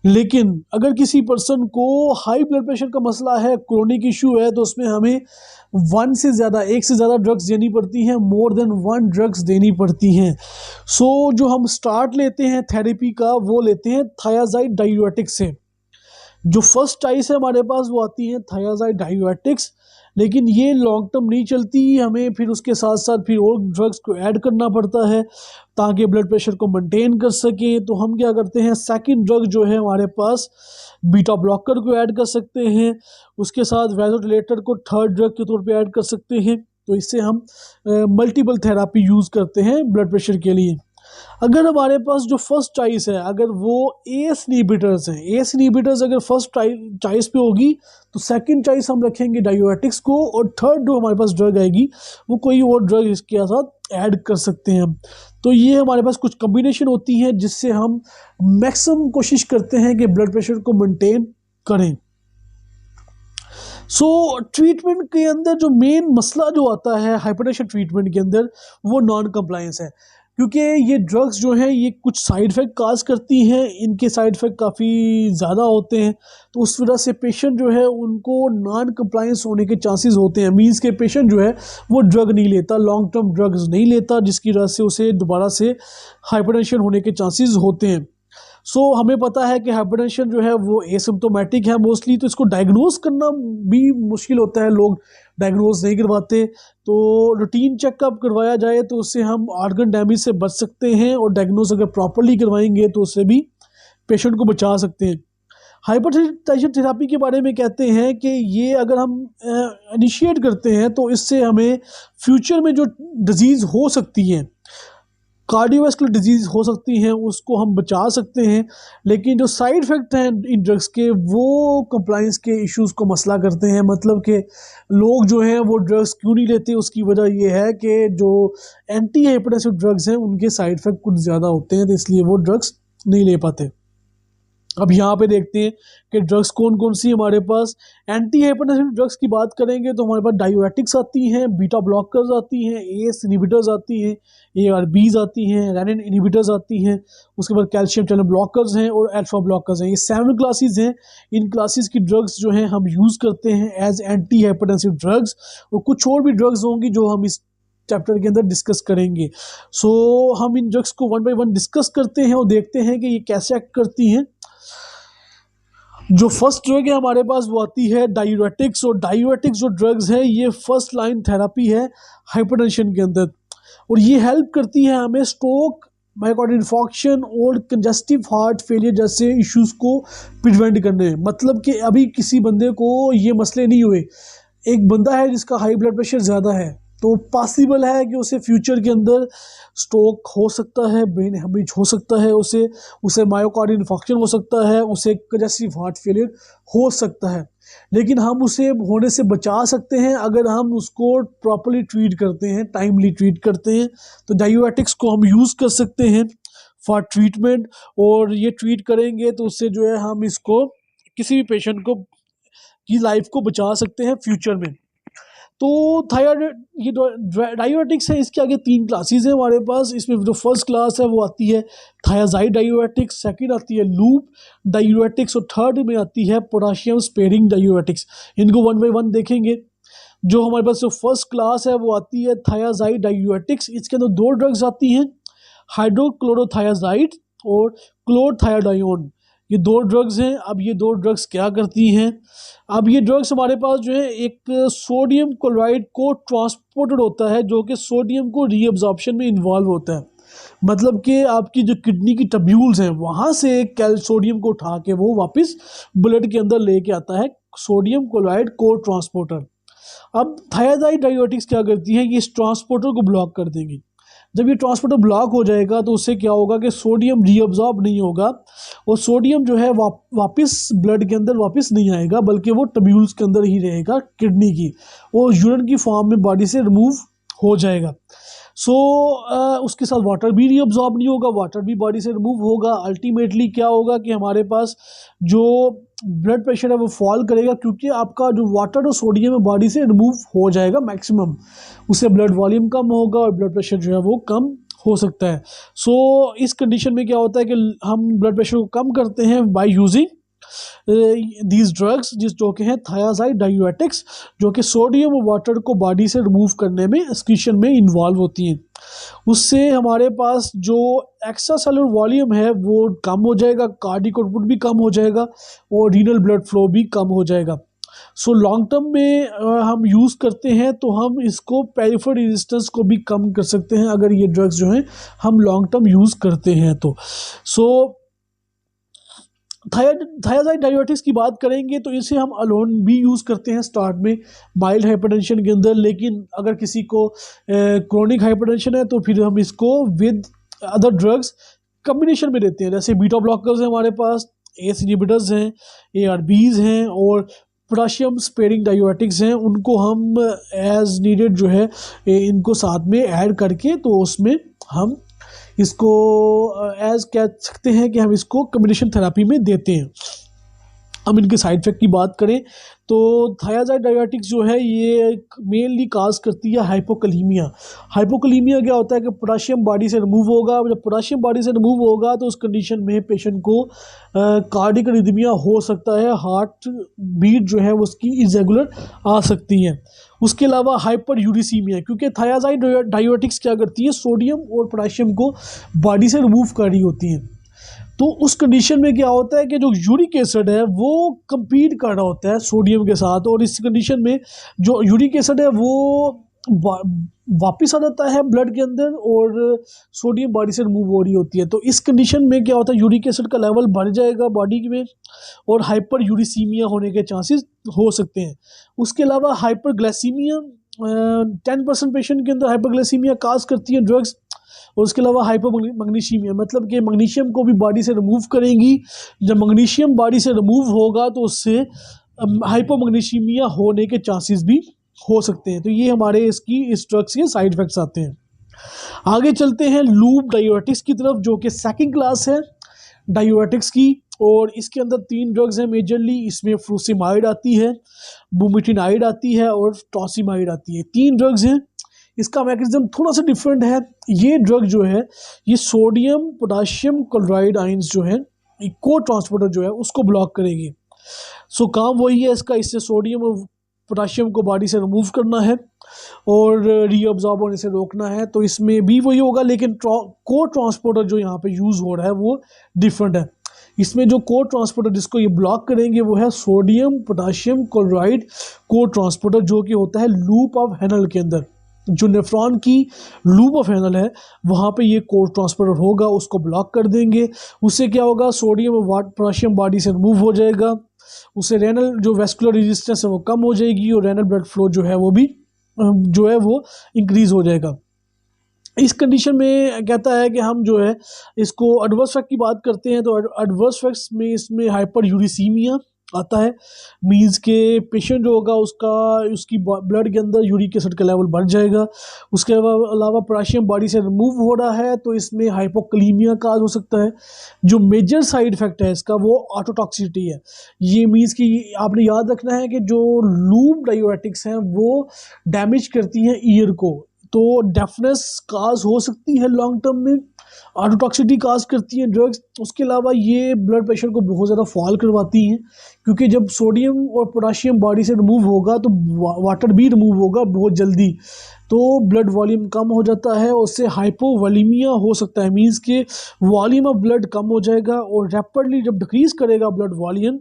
लेकिन अगर किसी पर्सन को हाई ब्लड प्रेशर का मसला है, क्रोनिक इशू है, तो उसमें हमें एक से ज़्यादा ड्रग्स देनी पड़ती हैं, मोर देन वन ड्रग्स देनी पड़ती हैं। सो जो हम स्टार्ट लेते हैं थेरेपी का, वो लेते हैं थायाजाइड डायूरेटिक्स से। जो फर्स्ट चॉइस है हमारे पास वो आती है थायाजाइड डायूरेटिक्स, लेकिन ये लॉन्ग टर्म नहीं चलती, हमें फिर उसके साथ साथ फिर और ड्रग्स को ऐड करना पड़ता है ताकि ब्लड प्रेशर को मेंटेन कर सकें। तो हम क्या करते हैं, सेकंड ड्रग जो है हमारे पास बीटा ब्लॉकर को ऐड कर सकते हैं, उसके साथ वैसोडिलेटर को थर्ड ड्रग के तौर पे ऐड कर सकते हैं। तो इससे हम मल्टीपल थेरापी यूज़ करते हैं ब्लड प्रेशर के लिए। अगर हमारे पास जो फर्स्ट चॉइस है, अगर वो एस इनहिबिटर्स हैं, एस इनहिबिटर्स अगर फर्स्ट चॉइस पे होगी तो सेकंड चॉइस हम रखेंगे डायूरेटिक्स को, और थर्ड जो हमारे पास ड्रग आएगी वो कोई और ड्रग इसके साथ ऐड कर सकते हैं हम। तो ये हमारे पास कुछ कॉम्बिनेशन होती है जिससे हम मैक्सिमम कोशिश करते हैं कि ब्लड प्रेशर को मेंटेन करें। सो ट्रीटमेंट के अंदर जो मेन मसला जो आता है हाइपरटेंशन ट्रीटमेंट के अंदर, वो नॉन कंप्लायंस है, क्योंकि ये ड्रग्स जो हैं ये कुछ साइड इफ़ेक्ट काज करती हैं, इनके साइड इफ़ेक्ट काफ़ी ज़्यादा होते हैं। तो उस वजह से पेशेंट जो है उनको नॉन कंप्लायंस होने के चांसेस होते हैं। मींस के पेशेंट जो है वो ड्रग नहीं लेता, लॉन्ग टर्म ड्रग्स नहीं लेता, जिसकी वजह से उसे दोबारा से हाइपरटेंशन होने के चांसेस होते हैं। सो हमें पता है कि हाइपरटेंशन जो है वो एसिम्प्टोमेटिक है मोस्टली, तो इसको डायग्नोज करना भी मुश्किल होता है, लोग डायग्नोज नहीं करवाते। तो रूटीन चेकअप करवाया जाए तो उससे हम ऑर्गन डैमेज से बच सकते हैं, और डायग्नोज अगर प्रॉपरली करवाएंगे तो उससे भी पेशेंट को बचा सकते हैं। हाइपरटेंशन थेरापी के बारे में कहते हैं कि ये अगर हम इनिशिएट करते हैं तो इससे हमें फ्यूचर में जो डिजीज़ हो सकती हैं, कार्डियोवैस्कुलर डिजीज़ हो सकती हैं, उसको हम बचा सकते हैं। लेकिन जो साइड इफ़ेक्ट हैं इन ड्रग्स के, वो कंप्लाइंस के इश्यूज़ को मसला करते हैं। मतलब कि लोग जो हैं वो ड्रग्स क्यों नहीं लेते, उसकी वजह ये है कि जो एंटी हाइपरटेंसिव ड्रग्स हैं उनके साइड इफ़ेक्ट कुछ ज़्यादा होते हैं, तो इसलिए वो ड्रग्स नहीं ले पाते। अब यहाँ पे देखते हैं कि ड्रग्स कौन कौन सी हमारे पास। एंटी हाइपरटेंसिव ड्रग्स की बात करेंगे तो हमारे पास डायूरेटिक्स आती हैं, बीटा ब्लॉकर्स आती हैं, एस इनहिबिटर्स आती हैं, एआरबीज आती हैं, रेनिन इनहिबिटर्स आती हैं, उसके बाद कैल्शियम चैनल ब्लॉकर्स हैं और अल्फा ब्लॉकर्स हैं। ये 7 क्लासेस हैं। इन क्लासेस की ड्रग्स जो हैं हम यूज़ करते हैं एज एंटी हाइपरटेंसिव ड्रग्स, और कुछ और भी ड्रग्स होंगी जो हम इस चैप्टर के अंदर डिस्कस करेंगे। सो हम इन ड्रग्स को वन बाय वन डिस्कस करते हैं और देखते हैं कि ये कैसे एक्ट करती हैं। जो फर्स्ट ड्रग है हमारे पास वो आती है डायूरेटिक्स, और डायूरेटिक्स जो ड्रग्स है ये फर्स्ट लाइन थेरापी है हाइपरटेंशन के अंदर, और ये हेल्प करती है हमें स्ट्रोक, मायोकार्डियल इन्फॉर्क्शन और कंजस्टिव हार्ट फेलियर जैसे इश्यूज़ को प्रिवेंट करने में। मतलब कि अभी किसी बंदे को ये मसले नहीं हुए, एक बंदा है जिसका हाई ब्लड प्रेशर ज़्यादा है, तो पॉसिबल है कि उसे फ्यूचर के अंदर स्ट्रोक हो सकता है, ब्रेन हेमरेज हो सकता है, उसे मायोकार्डियल इन्फॉर्क्शन हो सकता है, उसे कंजस्टिव हार्ट फेलियर हो सकता है। लेकिन हम उसे होने से बचा सकते हैं अगर हम उसको प्रॉपर्ली ट्रीट करते हैं, टाइमली ट्रीट करते हैं। तो डायूरेटिक्स को हम यूज़ कर सकते हैं फॉर ट्रीटमेंट, और ये ट्रीट करेंगे तो उससे जो है हम इसको किसी भी पेशेंट को की लाइफ को बचा सकते हैं फ्यूचर में। तो थायराइड ये डायूरेटिक्स है, इसके आगे 3 क्लासेस हैं हमारे पास। इसमें जो फर्स्ट क्लास है वो आती है थायाजाइड डायूरेटिक्स, सेकंड आती है लूप डायूरेटिक्स, और थर्ड में आती है पोटेशियम स्पेयरिंग डायूरेटिक्स। इनको वन बाय वन देखेंगे। जो हमारे पास जो फर्स्ट क्लास है वो आती है थायाजाइड डायूरेटिक्स। इसके अंदर 2 ड्रग्स आती हैं, हाइड्रोक्लोरोथायाजाइड और क्लोरथायाडायोन। ये दो ड्रग्स हैं। अब ये दो ड्रग्स क्या करती हैं? अब ये ड्रग्स हमारे पास जो है एक सोडियम क्लोराइड को ट्रांसपोर्टेड होता है, जो कि सोडियम को रीअब्जॉर्प्शन में इन्वॉल्व होता है। मतलब कि आपकी जो किडनी की टब्यूल्स हैं वहाँ से सोडियम को उठा के वो वापस ब्लड के अंदर लेके आता है सोडियम क्लोराइड को ट्रांसपोर्टर। अब थायराइड डाययूरेटिक्स क्या करती है? ये इस ट्रांसपोर्टर को ब्लॉक कर देंगी। जब ये ट्रांसपोर्टर ब्लॉक हो जाएगा तो उससे क्या होगा कि सोडियम रीअब्जॉर्ब नहीं होगा और सोडियम जो है वापस ब्लड के अंदर वापस नहीं आएगा, बल्कि वो टब्यूल्स के अंदर ही रहेगा किडनी की, और यूरिन की फॉर्म में बॉडी से रिमूव हो जाएगा। उसके साथ वाटर भी रीअब्जॉर्ब नहीं होगा, वाटर भी बॉडी से रिमूव होगा। अल्टीमेटली क्या होगा कि हमारे पास जो ब्लड प्रेशर है वो फॉल करेगा, क्योंकि आपका जो वाटर और सोडियम है बॉडी से रिमूव हो जाएगा मैक्सिमम। उससे ब्लड वॉल्यूम कम होगा और ब्लड प्रेशर जो है वो कम हो सकता है। इस कंडीशन में क्या होता है कि हम ब्लड प्रेशर को कम करते हैं बाय यूजिंग दीज ड्रग्स, जो कि हैं थायराइड डाययूरेटिक्स, जो कि सोडियम और वाटर को बॉडी से रिमूव करने में एक्सक्रीशन में इन्वॉल्व होती हैं। उससे हमारे पास जो एक्स्ट्रा सेलुलर वॉल्यूम है वो कम हो जाएगा, कार्डियक आउटपुट भी कम हो जाएगा और रीनल ब्लड फ्लो भी कम हो जाएगा। लॉन्ग टर्म में हम यूज़ करते हैं तो हम इसको पेरिफेरल रेजिस्टेंस को भी कम कर सकते हैं, अगर ये ड्रग्स जो हैं हम लॉन्ग टर्म यूज़ करते हैं तो। थायराइड डाययूरेटिक्स की बात करेंगे तो इसे हम अलोन भी यूज़ करते हैं स्टार्ट में माइल्ड हाइपरटेंशन के अंदर, लेकिन अगर किसी को क्रोनिक हाइपरटेंशन है तो फिर हम इसको विद अदर ड्रग्स कम्बिनेशन में देते हैं। जैसे बीटा ब्लॉकर्स हैं हमारे पास, एस इनहिबिटर्स हैं, ARBs हैं और पोटाशियम स्पेयरिंग डाययूरेटिक्स हैं। उनको हम एज नीडेड जो है इनको साथ में ऐड करके तो उसमें हम इसको एज कह सकते हैं कि हम इसको कम्बिनेशन थेरेपी में देते हैं। हम इनके साइड इफेक्ट की बात करें तो थायराइड डाययूरेटिक्स जो है ये मेनली काज करती है हाइपोकलीमिया। हाइपोकलीमिया क्या होता है कि पोटाशियम बॉडी से रिमूव होगा। जब पोटाशियम बॉडी से रिमूव होगा तो उस कंडीशन में पेशेंट को कार्डियक अरिथमिया हो सकता है, हार्ट बीट जो है उसकी इरेगुलर आ सकती है। उसके अलावा हाइपर यूरिसीमिया, क्योंकि थायराइड डाययूरेटिक्स क्या करती है, सोडियम और पोटाशियम को बॉडी से रिमूव कर रही होती हैं। तो उस कंडीशन में क्या होता है कि जो यूरिक एसिड है वो कंपीट कर रहा होता है सोडियम के साथ, और इस कंडीशन में जो यूरिक एसिड है वो वापस आ जाता है ब्लड के अंदर और सोडियम बॉडी से रिमूव हो रही होती है। तो इस कंडीशन में क्या होता है, यूरिक एसिड का लेवल बढ़ जाएगा बॉडी में और हाइपर यूरिसीमिया होने के चांसेस हो सकते हैं। उसके अलावा हाइपरग्लाइसीमिया 10% पेशेंट के अंदर हाइपरग्लाइसीमिया काज करती है ड्रग्स। और उसके अलावा हाइपोमैग्नीशियमिया, मतलब कि मैग्नीशियम को भी बॉडी से रिमूव करेंगी। जब मैग्नीशियम बॉडी से रिमूव होगा तो उससे हाइपोमैग्नीशियमिया होने के चांसेस भी हो सकते हैं। तो ये हमारे इस ड्रग्स के साइड इफेक्ट्स आते हैं। आगे चलते हैं लूप डाययूरेटिक्स की तरफ, जो कि सेकंड क्लास है डाययूरेटिक्स की, और इसके अंदर 3 ड्रग्स हैं मेजरली। इसमें फ्रूसिमाइड आती है, बुमेटिनाइड आती है और टॉसिमाइड आती है। 3 ड्रग्स हैं। इसका मैकेनिज्म थोड़ा सा डिफरेंट है। ये ड्रग जो है ये सोडियम पोटाशियम क्लोराइड आयंस जो है को ट्रांसपोर्टर जो है उसको ब्लॉक करेगी। काम वही है इसका, इससे सोडियम और पोटाशियम को बॉडी से रिमूव करना है और रीअब्जॉर्ब होने से रोकना है। तो इसमें भी वही होगा, लेकिन को ट्रांसपोर्टर जो यहाँ पे यूज़ हो रहा है वो डिफरेंट है। इसमें जो को ट्रांसपोर्टर जिसको ये ब्लॉक करेंगे वो है सोडियम पोटाशियम क्लोराइड को ट्रांसपोर्टर, जो कि होता है लूप ऑफ हैनल के अंदर। जो नेफ्रॉन की लूप ऑफ हैनल है वहाँ पे ये को ट्रांसपोर्टर होगा, उसको ब्लॉक कर देंगे। उससे क्या होगा, सोडियम और पोटाशियम बॉडी से रिमूव हो जाएगा। उससे रेनल जो वेस्कुलर रेजिस्टेंस है वो कम हो जाएगी और रेनल ब्लड फ्लो जो है वो भी जो है वो इंक्रीज हो जाएगा। इस कंडीशन में कहता है कि हम जो है इसको एडवर्स इफेक्ट की बात करते हैं तो एडवर्स इफेक्ट्स में इसमें हाइपर यूरिसीमिया आता है। मीन्स के पेशेंट जो होगा उसकी ब्लड के अंदर यूरिक एसिड का लेवल बढ़ जाएगा। उसके अलावा पोटाशियम बॉडी से रिमूव हो रहा है तो इसमें हाइपोकलीमिया का हो सकता है। जो मेजर साइड इफेक्ट है इसका वो ऑटोटॉक्सिसिटी है। ये मीन्स कि आपने याद रखना है कि जो लूप डाययूरेटिक्स हैं वो डैमेज करती हैं ईयर को, तो डेफनेस काज हो सकती है लॉन्ग टर्म में। ऑटोटॉक्सिटी काज करती हैं ड्रग्स। उसके अलावा ये ब्लड प्रेशर को बहुत ज़्यादा फॉल करवाती हैं, क्योंकि जब सोडियम और पोटाशियम बॉडी से रिमूव होगा तो वाटर भी रिमूव होगा बहुत जल्दी, तो ब्लड वॉल्यूम कम हो जाता है और उससे हाइपोवॉलीमिया हो सकता है। मींस के वॉल्यूम ऑफ ब्लड कम हो जाएगा और रैपिडली जब डिक्रीज करेगा ब्लड वॉल्यूम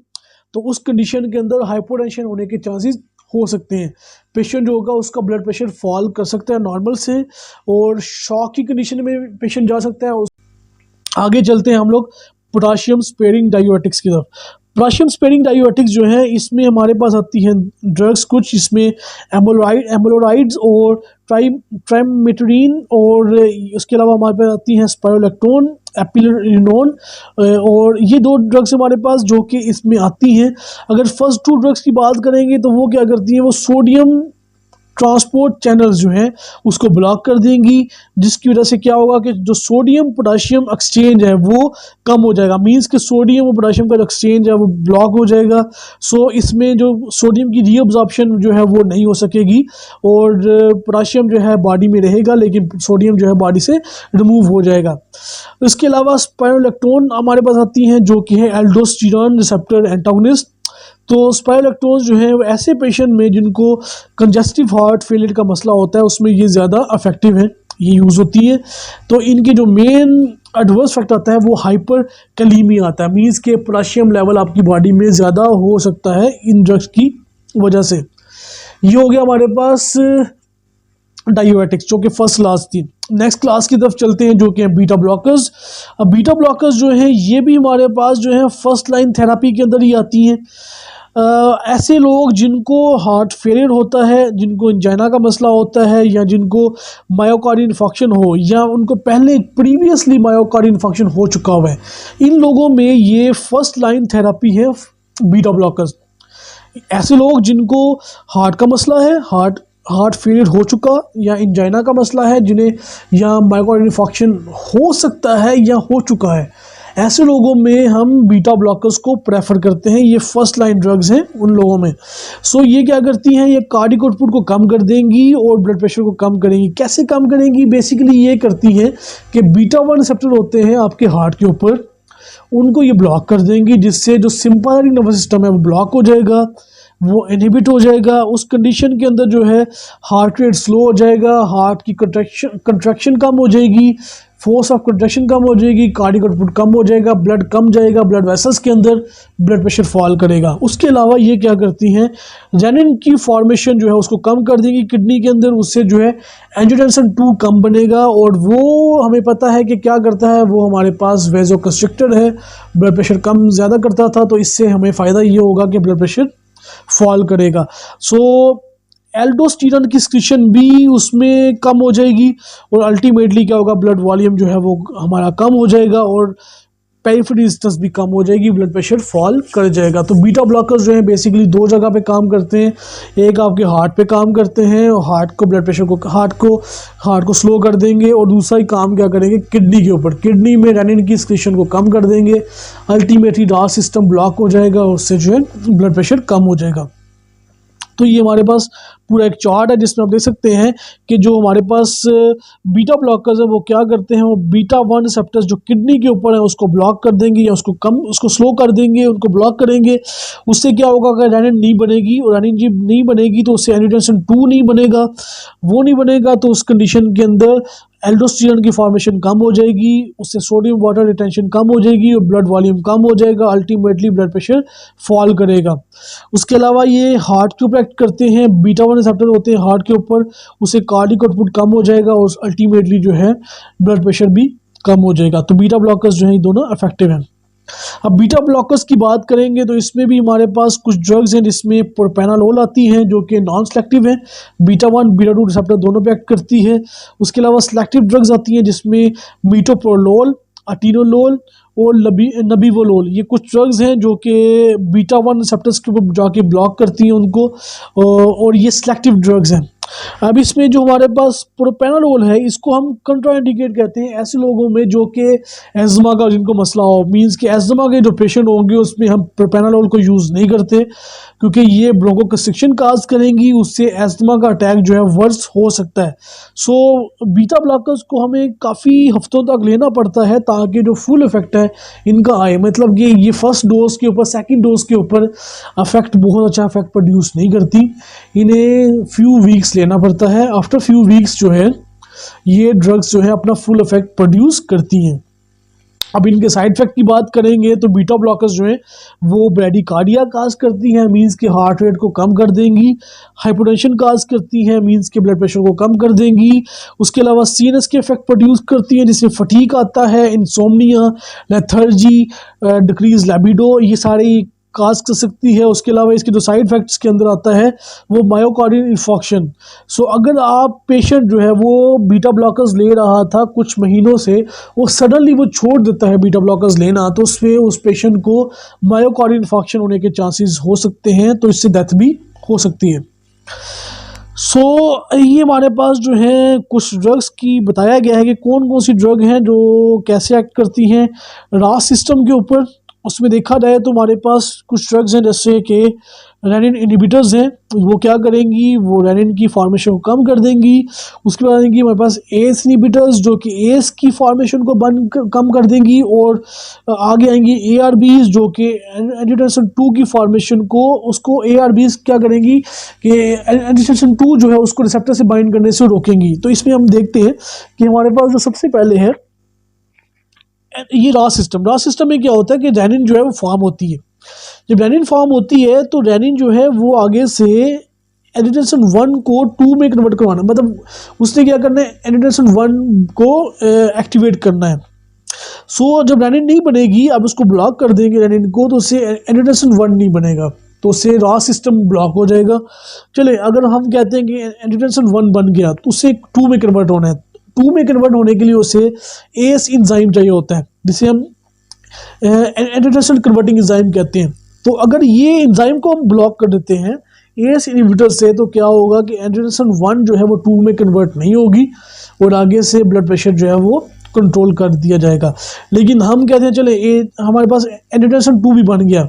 तो उस कंडीशन के अंदर हाइपोटेंशन होने के चांसेस हो सकते हैं। पेशेंट जो होगा उसका ब्लड प्रेशर फॉल कर सकता है नॉर्मल से, और शॉक की कंडीशन में पेशेंट जा सकता है। आगे चलते हैं हम लोग पोटाशियम स्पेयरिंग डायूरेटिक्स की तरफ। पोटाशियम स्पेयरिंग डायूरेटिक्स जो है इसमें हमारे पास आती हैं ड्रग्स कुछ, इसमें एमोलोराइड्स और ट्राइमेथोडीन, और उसके अलावा हमारे पास आती हैं स्पाइरोलेक्टोन, एपिलिनोन, और ये दो ड्रग्स हमारे पास जो कि इसमें आती हैं। अगर फर्स्ट टू ड्रग्स की बात करेंगे तो वो क्या करती हैं, वो सोडियम ट्रांसपोर्ट चैनल्स जो हैं उसको ब्लॉक कर देंगी, जिसकी वजह से क्या होगा कि जो सोडियम पोटाशियम एक्सचेंज है वो कम हो जाएगा। मींस कि सोडियम और पोटाशियम का जो एक्सचेंज है वो ब्लॉक हो जाएगा। सो इसमें जो सोडियम की रीअब्जॉर्प्शन जो है वो नहीं हो सकेगी और पोटाशियम जो है बॉडी में रहेगा, लेकिन सोडियम जो है बॉडी से रिमूव हो जाएगा। इसके अलावा स्पाइरोलेक्टोन हमारे पास आती हैं जो कि है एल्डोस्टेरोन रिसेप्टर एंटागोनिस्ट। तो स्पाइरोलेक्टोन्स जो है वो ऐसे पेशेंट में जिनको कंजस्टिव हार्ट फेलियर का मसला होता है उसमें ये ज़्यादा इफेक्टिव है, ये यूज़ होती है। तो इनके जो मेन एडवर्स इफेक्ट आता है वो हाइपर कैलीमिया आता है, मींस के पोटाशियम लेवल आपकी बॉडी में ज़्यादा हो सकता है इन ड्रग्स की वजह से। ये हो गया हमारे पास डायूरेटिक्स जो कि फर्स्ट क्लास थी। नेक्स्ट क्लास की तरफ चलते हैं जो कि हैं बीटा ब्लॉकर्स। अब बीटा ब्लॉकर्स जो हैं ये भी हमारे पास जो है फर्स्ट लाइन थेरापी के अंदर ही आती हैं। ऐसे लोग जिनको हार्ट फेलियर होता है, जिनको एंजाइना का मसला होता है, या जिनको मायोकार्डियल इन्फेक्शन हो, या उनको पहले प्रीवियसली मायोकार्डियल इन्फेक्शन हो चुका हुआ है, इन लोगों में ये फर्स्ट लाइन थेरापी है बीटा ब्लॉकर्स। ऐसे लोग जिनको हार्ट का मसला है, हार्ट फेलियर हो चुका या एंजाइना का मसला है, जिन्हें या मायोकार्डियल इन्फेक्शन हो सकता है या हो चुका है, ऐसे लोगों में हम बीटा ब्लॉकर्स को प्रेफर करते हैं। ये फर्स्ट लाइन ड्रग्स हैं उन लोगों में। सो ये क्या करती हैं, ये कार्डियक आउटपुट को कम कर देंगी और ब्लड प्रेशर को कम करेंगी। कैसे कम करेंगी? बेसिकली ये करती हैं कि बीटा 1 रिसेप्टर होते हैं आपके हार्ट के ऊपर, उनको ये ब्लॉक कर देंगी, जिससे जो सिंपैथेटिक नर्वस सिस्टम है वो ब्लॉक हो जाएगा, वो इनहिबिट हो जाएगा। उस कंडीशन के अंदर जो है हार्ट रेट स्लो हो जाएगा, हार्ट की कंट्रैक्शन कम हो जाएगी, फोर्स ऑफ कंट्रैक्शन कम हो जाएगी, कार्डियक आउटपुट कम हो जाएगा, ब्लड कम जाएगा, ब्लड वेसल्स के अंदर ब्लड प्रेशर फॉल करेगा। उसके अलावा ये क्या करती हैं, रेनिन की फॉर्मेशन जो है उसको कम कर देगी किडनी के अंदर, उससे जो है एंजियोटेंसिन 2 कम बनेगा, और वो हमें पता है कि क्या करता है, वो हमारे पास वेज़ोकंस्ट्रिक्टर है, ब्लड प्रेशर कम ज़्यादा करता था, तो इससे हमें फ़ायदा ये होगा कि ब्लड प्रेशर फॉल करेगा। सो एल्डोस्टेरोन की सिक्रीशन भी उसमें कम हो जाएगी और अल्टीमेटली क्या होगा, ब्लड वॉल्यूम जो है वो हमारा कम हो जाएगा और पेरिफेरल रेजिस्टेंस भी कम हो जाएगी, ब्लड प्रेशर फॉल कर जाएगा। तो बीटा ब्लॉकर्स जो हैं बेसिकली दो जगह पे काम करते हैं। एक आपके हार्ट पे काम करते हैं और हार्ट को ब्लड प्रेशर को हार्ट को स्लो कर देंगे, और दूसरा ही काम क्या करेंगे, किडनी के ऊपर, किडनी में रेनिन की सिक्रीशन को कम कर देंगे, अल्टीमेटली रास सिस्टम ब्लॉक हो जाएगा और उससे जो है ब्लड प्रेशर कम हो जाएगा। तो ये हमारे पास पूरा एक चार्ट है जिसमें आप देख सकते हैं कि जो हमारे पास बीटा ब्लॉकर्स है वो क्या करते हैं, वो बीटा 1 रिसेप्टर्स जो किडनी के ऊपर है उसको ब्लॉक कर देंगे या उसको स्लो कर देंगे, उनको ब्लॉक करेंगे। उससे क्या होगा, अगर रेनिन नहीं बनेगी, और रेनिन जब नहीं बनेगी तो उससे एंजियोटेंसिन 2 नहीं बनेगा, वो नहीं बनेगा तो उस कंडीशन के अंदर एल्डोस्टेरोन की फॉर्मेशन कम हो जाएगी, उससे सोडियम वाटर रिटेंशन कम हो जाएगी और ब्लड वॉल्यूम कम हो जाएगा, अल्टीमेटली ब्लड प्रेशर फॉल करेगा। उसके अलावा ये हार्ट के ऊपर एक्ट करते हैं, बीटा 1 रिसेप्टर होते हैं हार्ट के ऊपर, उससे कार्डियक आउटपुट कम हो जाएगा और अल्टीमेटली जो है ब्लड प्रेशर भी कम हो जाएगा। तो बीटा ब्लॉकर्स जो हैं ये दोनों इफेक्टिव हैं। अब बीटा ब्लॉकर्स की बात करेंगे तो इसमें भी हमारे पास कुछ ड्रग्स हैं जिसमें प्रोपेनालोल आती हैं जो कि नॉन सेलेक्टिव है, बीटा 1 बीटा 2 रिसेप्टर दोनों पे एक्ट करती है। उसके अलावा सेलेक्टिव ड्रग्स आती हैं जिसमें मीटोप्रोलोल, अटीनोलोल और नबीवोलोल, ये कुछ ड्रग्स हैं जो कि बीटा 1 रिसेप्टर्स के ऊपर जाके ब्लॉक करती हैं उनको, और ये सेलेक्टिव ड्रग्स हैं। अब इसमें जो हमारे पास प्रोपेनाडोल है, इसको हम कंट्राइंडिकेट कहते हैं ऐसे लोगों में जो कि एज़मा का जिनको मसला हो, मींस कि एज़मा के जो पेशेंट होंगे उसमें हम प्रोपेनाडोल को यूज़ नहीं करते क्योंकि ये ब्रोंकोकंस्ट्रिक्शन काज करेंगी, उससे एज़मा का अटैक जो है वर्स हो सकता है। सो बीटा ब्लॉकर्स को हमें काफ़ी हफ्तों तक लेना पड़ता है ताकि जो फुल इफेक्ट है इनका आए, मतलब कि ये फर्स्ट डोज के ऊपर सेकंड डोज के ऊपर अफेक्ट बहुत अच्छा इफेक्ट प्रोड्यूस नहीं करती, इन्हें फ्यू वीक्स लेना पड़ता है। आफ्टर फ्यू वीक्स जो है ये ड्रग्स जो है अपना फुल इफेक्ट प्रोड्यूस करती हैं। अब इनके साइड इफेक्ट की बात करेंगे तो बीटा ब्लॉकर्स जो है वो ब्रेडिकार्डिया काज करती हैं, मींस के हार्ट रेट को कम कर देंगी। हाइपोटेंशन काज करती हैं, मींस के ब्लड प्रेशर को कम कर देंगी। उसके अलावा सीएनएस के इफेक्ट प्रोड्यूस करती हैं जिससे फटीग आता है, इंसोम्निया, लेथर्जी, डिक्रीज लिबिडो, ये सारी काज कर सकती है। उसके अलावा इसके जो साइड इफेक्ट्स के अंदर आता है वो मायोकार्डियल इन्फॉक्शन। सो अगर आप पेशेंट जो है वो बीटा ब्लॉकर्स ले रहा था कुछ महीनों से, वो सडनली वो छोड़ देता है बीटा ब्लॉकर्स लेना, तो उसमें उस पेशेंट को मायोकार्डियल इन्फॉक्शन होने के चांसेस हो सकते हैं, तो इससे डेथ भी हो सकती है। ये हमारे पास जो है कुछ ड्रग्स की बताया गया है कि कौन कौन सी ड्रग हैं जो कैसे एक्ट करती हैं रास सिस्टम के ऊपर। उसमें देखा जाए तो हमारे पास कुछ ड्रग्स हैं जैसे कि रेनिन इनहिबिटर्स हैं, वो क्या करेंगी, वो रेनिन की फॉर्मेशन को कम कर देंगी। उसके बाद आएंगी हमारे पास एस इनहिबिटर्स जो कि एस की फॉर्मेशन को कम कर देंगी। और आगे आएंगी एआरबीज जो कि एंजियोटेंसिन 2 की फॉर्मेशन को, उसको एआरबीज क्या करेंगी कि एंजियोटेंसिन 2 जो है उसको रिसेप्टर से बाइंड करने से रोकेंगी। तो इसमें हम देखते हैं कि हमारे पास जो सबसे पहले है ये रास सिस्टम में क्या होता है कि रेनिन जो है वो फॉर्म होती है। जब रेनिन फॉर्म होती है तो रेनिन जो है वो आगे से एंजियोटेंसिन 1 को 2 में कन्वर्ट करवाना, मतलब उसने क्या करना है, एंजियोटेंसिन 1 को एक्टिवेट करना है। जब रेनिन नहीं बनेगी, अब उसको ब्लॉक कर देंगे रेनिन को, तो उससे एंजियोटेंसिन 1 नहीं बनेगा, तो उससे रास सिस्टम ब्लॉक हो जाएगा। चले अगर हम कहते हैं कि एंजियोटेंसिन 1 बन गया तो उससे 2 में कन्वर्ट होना है। 2 में कन्वर्ट होने के लिए उसे एस इंजाइम चाहिए होता है जिसे हम एंजियोटेंसिन कन्वर्टिंग इंजाइम कहते हैं। तो अगर ये इंजाइम को हम ब्लॉक कर देते हैं एस इनहिबिटर से, तो क्या होगा कि एंजियोटेंसिन 1 जो है वो 2 में कन्वर्ट नहीं होगी और आगे से ब्लड प्रेशर जो है वो कंट्रोल कर दिया जाएगा। लेकिन हम कहते हैं चले हमारे पास एंजियोटेंसिन 2 भी बन गया,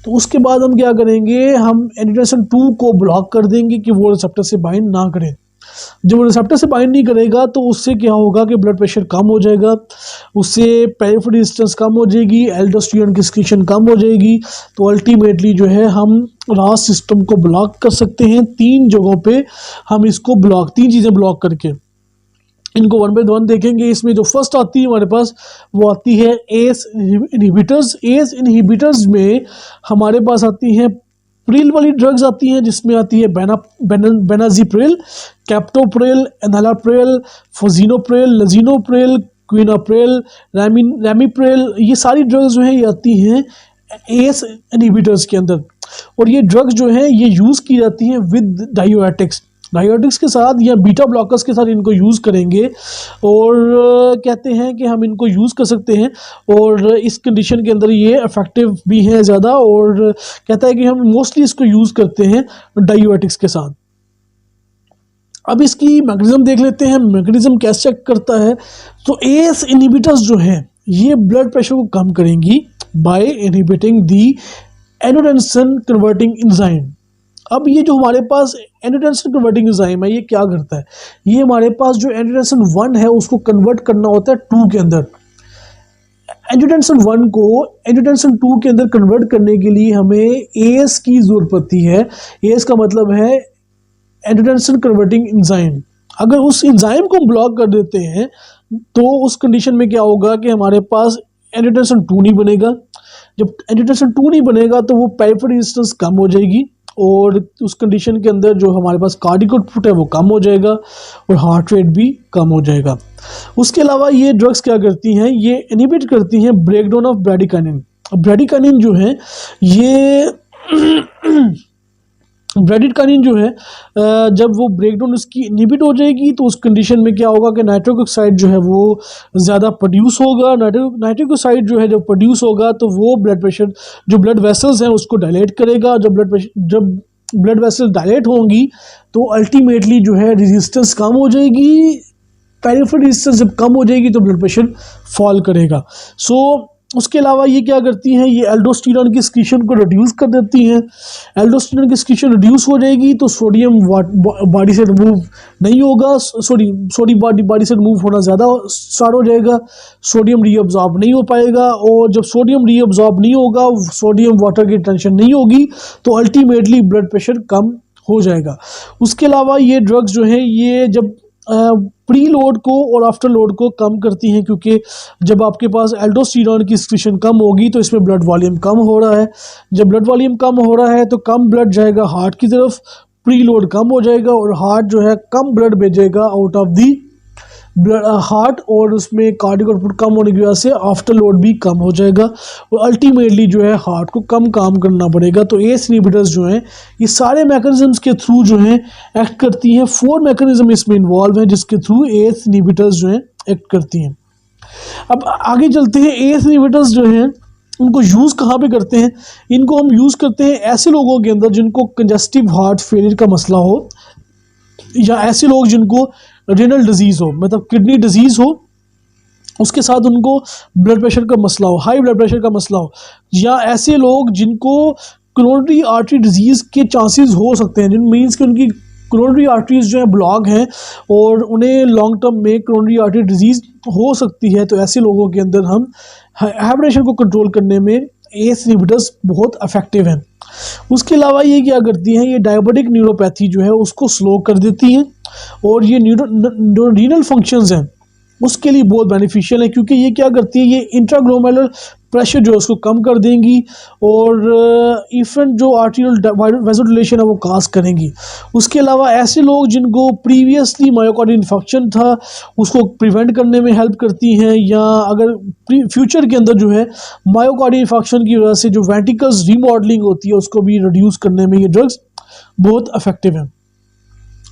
तो उसके बाद हम क्या करेंगे, हम एंजियोटेंसिन 2 को ब्लॉक कर देंगे कि वो रिसेप्टर से बाइंड ना करें। जब वो रिसेप्टर से बाइंड नहीं करेगा तो उससे क्या होगा कि ब्लड प्रेशर कम हो जाएगा, उससे पेरिफेरल रेजिस्टेंस कम हो जाएगी, एल्डोस्टेरोन की सिक्रीशन कम हो जाएगी। तो अल्टीमेटली जो है हम रास सिस्टम को ब्लॉक कर सकते हैं। 3 जगहों पे हम इसको ब्लॉक, 3 चीज़ें ब्लॉक करके इनको वन बाय वन देखेंगे। इसमें जो फर्स्ट आती है हमारे पास वो आती है एस इनहिबिटर्स। एस इनहिबिटर्स में हमारे पास आती हैं प्रिल वाली ड्रग्स आती हैं, जिसमें आती है बेनाजिप्रिल, कैप्टोप्रिल, एनालाप्रिल, फोजिनोप्रिल, लजीनोप्रिल, क्विनाप्रिल, रैमीप्रिल, ये सारी ड्रग्स जो हैं ये आती हैं एस इनहिबिटर्स के अंदर। और ये ड्रग्स जो हैं ये यूज़ की जाती हैं विद डायोरेटिक्स के साथ या बीटा ब्लॉकर्स के साथ इनको यूज़ करेंगे और कहते हैं कि हम इनको यूज़ कर सकते हैं और इस कंडीशन के अंदर ये इफेक्टिव भी हैं ज़्यादा। और कहता है कि हम मोस्टली इसको यूज़ करते हैं डायोरेटिक्स के साथ। अब इसकी मैकेनिज्म देख लेते हैं, मैकेनिज्म कैसे चेक करता है। तो एस इनहिबिटर्स जो हैं ये ब्लड प्रेशर को कम करेंगी by inhibiting the angiotensin converting enzyme. अब ये जो हमारे पास एंजियोटेंसिन कन्वर्टिंग एंजाइम है ये क्या करता है, ये हमारे पास जो एंजियोटेंसिन 1 है उसको कन्वर्ट करना होता है 2 के अंदर। एंजियोटेंसिन 1 को एंजियोटेंसिन 2 के अंदर कन्वर्ट करने के लिए हमें एएस की जरूरत पड़ती है। एएस का मतलब है एंजियोटेंसिन कन्वर्टिंग एंजाइम। अगर उस एंजाइम को ब्लॉक कर देते हैं तो उस कंडीशन में क्या होगा कि हमारे पास एंजियोटेंसिन 2 नहीं बनेगा। जब एंजियोटेंसिन 2 नहीं बनेगा तो वो पेरिफेरल रेजिस्टेंस कम हो जाएगी और उस कंडीशन के अंदर जो हमारे पास कार्डियक आउटपुट है वो कम हो जाएगा और हार्ट रेट भी कम हो जाएगा। उसके अलावा ये ड्रग्स क्या करती हैं, ये इनहिबिट करती हैं ब्रेकडाउन ऑफ ब्रेडिकाइनिन। ब्रेडिकाइनिन जो है ये ब्रेडिकाइनिन जो है जब वो ब्रेकडाउन उसकी इनहिबिट हो जाएगी तो उस कंडीशन में क्या होगा कि नाइट्रिक ऑक्साइड जो है वो ज़्यादा प्रोड्यूस होगा। नाइट्रिक ऑक्साइड जो है जब प्रोड्यूस होगा तो वो ब्लड प्रेशर, जो ब्लड वेसल्स हैं उसको डायलेट करेगा। जब ब्लड वेसल डायलेट होंगी तो अल्टीमेटली जो है रेजिस्टेंस कम हो जाएगी। पेरिफेरल रेजिस्टेंस जब कम हो जाएगी तो ब्लड प्रेशर फॉल करेगा। सो उसके अलावा ये क्या करती हैं, ये एल्डोस्टेरोन की सिक्रीशन को रिड्यूस कर देती हैं। एल्डोस्टेरोन की सिक्रीशन रिड्यूस हो जाएगी तो सोडियम बॉडी से रिमूव नहीं होगा, सोडियम बॉडी से रिमूव होना ज़्यादा स्टार्ट हो जाएगा, सोडियम रीअब्जॉर्ब नहीं हो पाएगा, और जब सोडियम रीअब्जॉर्ब नहीं होगा, सोडियम वाटर की टेंशन नहीं होगी, तो अल्टीमेटली ब्लड प्रेशर कम हो जाएगा। उसके अलावा ये ड्रग्स जो हैं ये जब प्री लोड को और आफ्टर लोड को कम करती हैं, क्योंकि जब आपके पास एल्डोस्टेरोन की सिक्रीशन कम होगी तो इसमें ब्लड वॉल्यूम कम हो रहा है। जब ब्लड वॉल्यूम कम हो रहा है तो कम ब्लड जाएगा हार्ट की तरफ, प्री लोड कम हो जाएगा और हार्ट जो है कम ब्लड भेजेगा आउट ऑफ दी हार्ट, और उसमें कार्डियक आउटपुट कम होने की वजह से आफ्टर लोड भी कम हो जाएगा और अल्टीमेटली जो है हार्ट को कम काम करना पड़ेगा। तो एस इनहिबिटर्स जो हैं ये सारे मैकेनिज्म्स के थ्रू जो हैं एक्ट करती हैं। 4 मैकेनिज्म इसमें इन्वॉल्व हैं जिसके थ्रू एस इनहिबिटर्स जो हैं एक्ट करती हैं। अब आगे चलते हैं, एस इनहिबिटर्स जो हैं उनको यूज़ कहाँ पे करते हैं? इनको हम यूज़ करते हैं ऐसे लोगों के अंदर जिनको कंजेस्टिव हार्ट फेलियर का मसला हो, या ऐसे लोग जिनको रेनल डिजीज़ हो, मतलब किडनी डिजीज़ हो, उसके साथ उनको ब्लड प्रेशर का मसला हो, हाई ब्लड प्रेशर का मसला हो, या ऐसे लोग जिनको कोरोनरी आर्टरी डिजीज़ के चांसेस हो सकते हैं, जिन मीन्स कि उनकी कोरोनरी आर्टरीज जो है ब्लॉक हैं और उन्हें लॉन्ग टर्म में कोरोनरी आर्टरी डिजीज़ हो सकती है। तो ऐसे लोगों के अंदर हम हाइपरटेंशन को कंट्रोल करने में एस इनहिबिटर्स बहुत इफेक्टिव हैं। उसके अलावा ये क्या करती हैं, ये डायबिटिक न्यूरोपैथी जो है उसको स्लो कर देती हैं, और ये रीनल फंक्शंस हैं उसके लिए बहुत बेनिफिशियल है, क्योंकि ये क्या करती है, ये इंट्राग्लोमेरुलर प्रेशर जो है उसको कम कर देंगी और इफेंट जो आर्टेरियल वेसोडिलेशन है वो काज करेंगी। उसके अलावा ऐसे लोग जिनको प्रीवियसली मायोकार्डियल इन्फेक्शन था उसको प्रिवेंट करने में हेल्प करती हैं, या अगर फ्यूचर के अंदर जो है मायोकार्डियल इन्फेक्शन की वजह से जो वेंट्रिकल्स रीमॉडलिंग होती है उसको भी रिड्यूस करने में ये ड्रग्स बहुत इफेक्टिव हैं।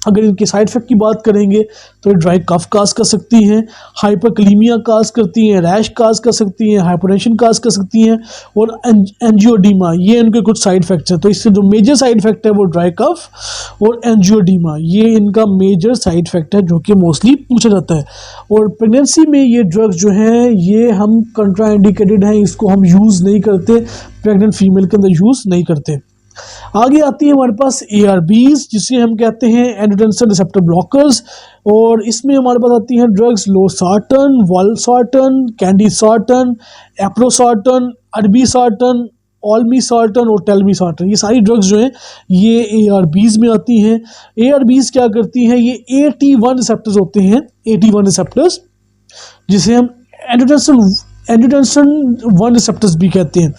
अगर इनके साइड इफ़ेक्ट की बात करेंगे तो ये ड्राई कफ काज कर सकती हैं, हाइपरकलीमिया काज करती हैं, रैश काज कर सकती हैं, हाइपरटेंशन काज कर सकती हैं, और एंजियोडीमा, ये इनके कुछ साइड इफ़ेक्ट्स हैं। तो इससे जो मेजर साइड इफ़ेक्ट है वो ड्राई कफ और एंजियोडीमा, ये इनका मेजर साइड इफ़ेक्ट है जो कि मोस्टली पूछा जाता है। और प्रेगनेंसी में ये ड्रग्स जो हैं ये हम कंट्राइंडिकेटेड हैं, इसको हम यूज़ नहीं करते, प्रेग्नेंट फीमेल के अंदर यूज़ नहीं करते। आगे आती है हमारे पास ARBs जिसे हम कहते हैं एंजियोटेंसिन रिसेप्टर ब्लॉकर्स, और इसमें हमारे पास आती हैं ड्रग्स लोसार्टन, वालसार्टन, कैंडीसार्टन, एप्रोसार्टन, अर्बीसार्टन, ऑल्मीसार्टन और टेल्मीसार्टन। ये सारी ड्रग्स जो हैं ये ARBs में आती हैं। ARBs क्या करती हैं, ये AT1 रिसेप्टर्स होते हैं, AT1 रिसेप्टर्स जिसे हम एंजियोटेंसिन 1 रिसेप्टर्स भी कहते हैं।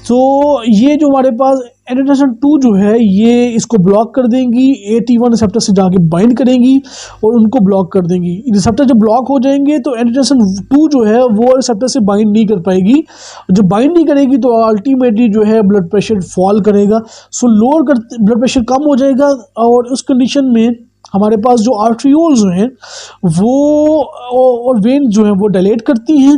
तो ये जो हमारे पास एंजियोटेंसिन 2 जो है ये इसको ब्लॉक कर देंगी, AT1 रिसेप्टर से जाके बाइंड करेंगी और उनको ब्लॉक कर देंगी। रिसेप्टर जब ब्लॉक हो जाएंगे तो एंजियोटेंसिन 2 जो है वो रिसेप्टर से बाइंड नहीं कर पाएगी, जब बाइंड नहीं करेगी तो अल्टीमेटली जो है ब्लड प्रेशर फॉल करेगा, सो लोअर कर ब्लड प्रेशर कम हो जाएगा। और उस कंडीशन में हमारे पास जो आर्ट्रियोल्स जो हैं वो और वेन जो है वो डायलेट करती हैं।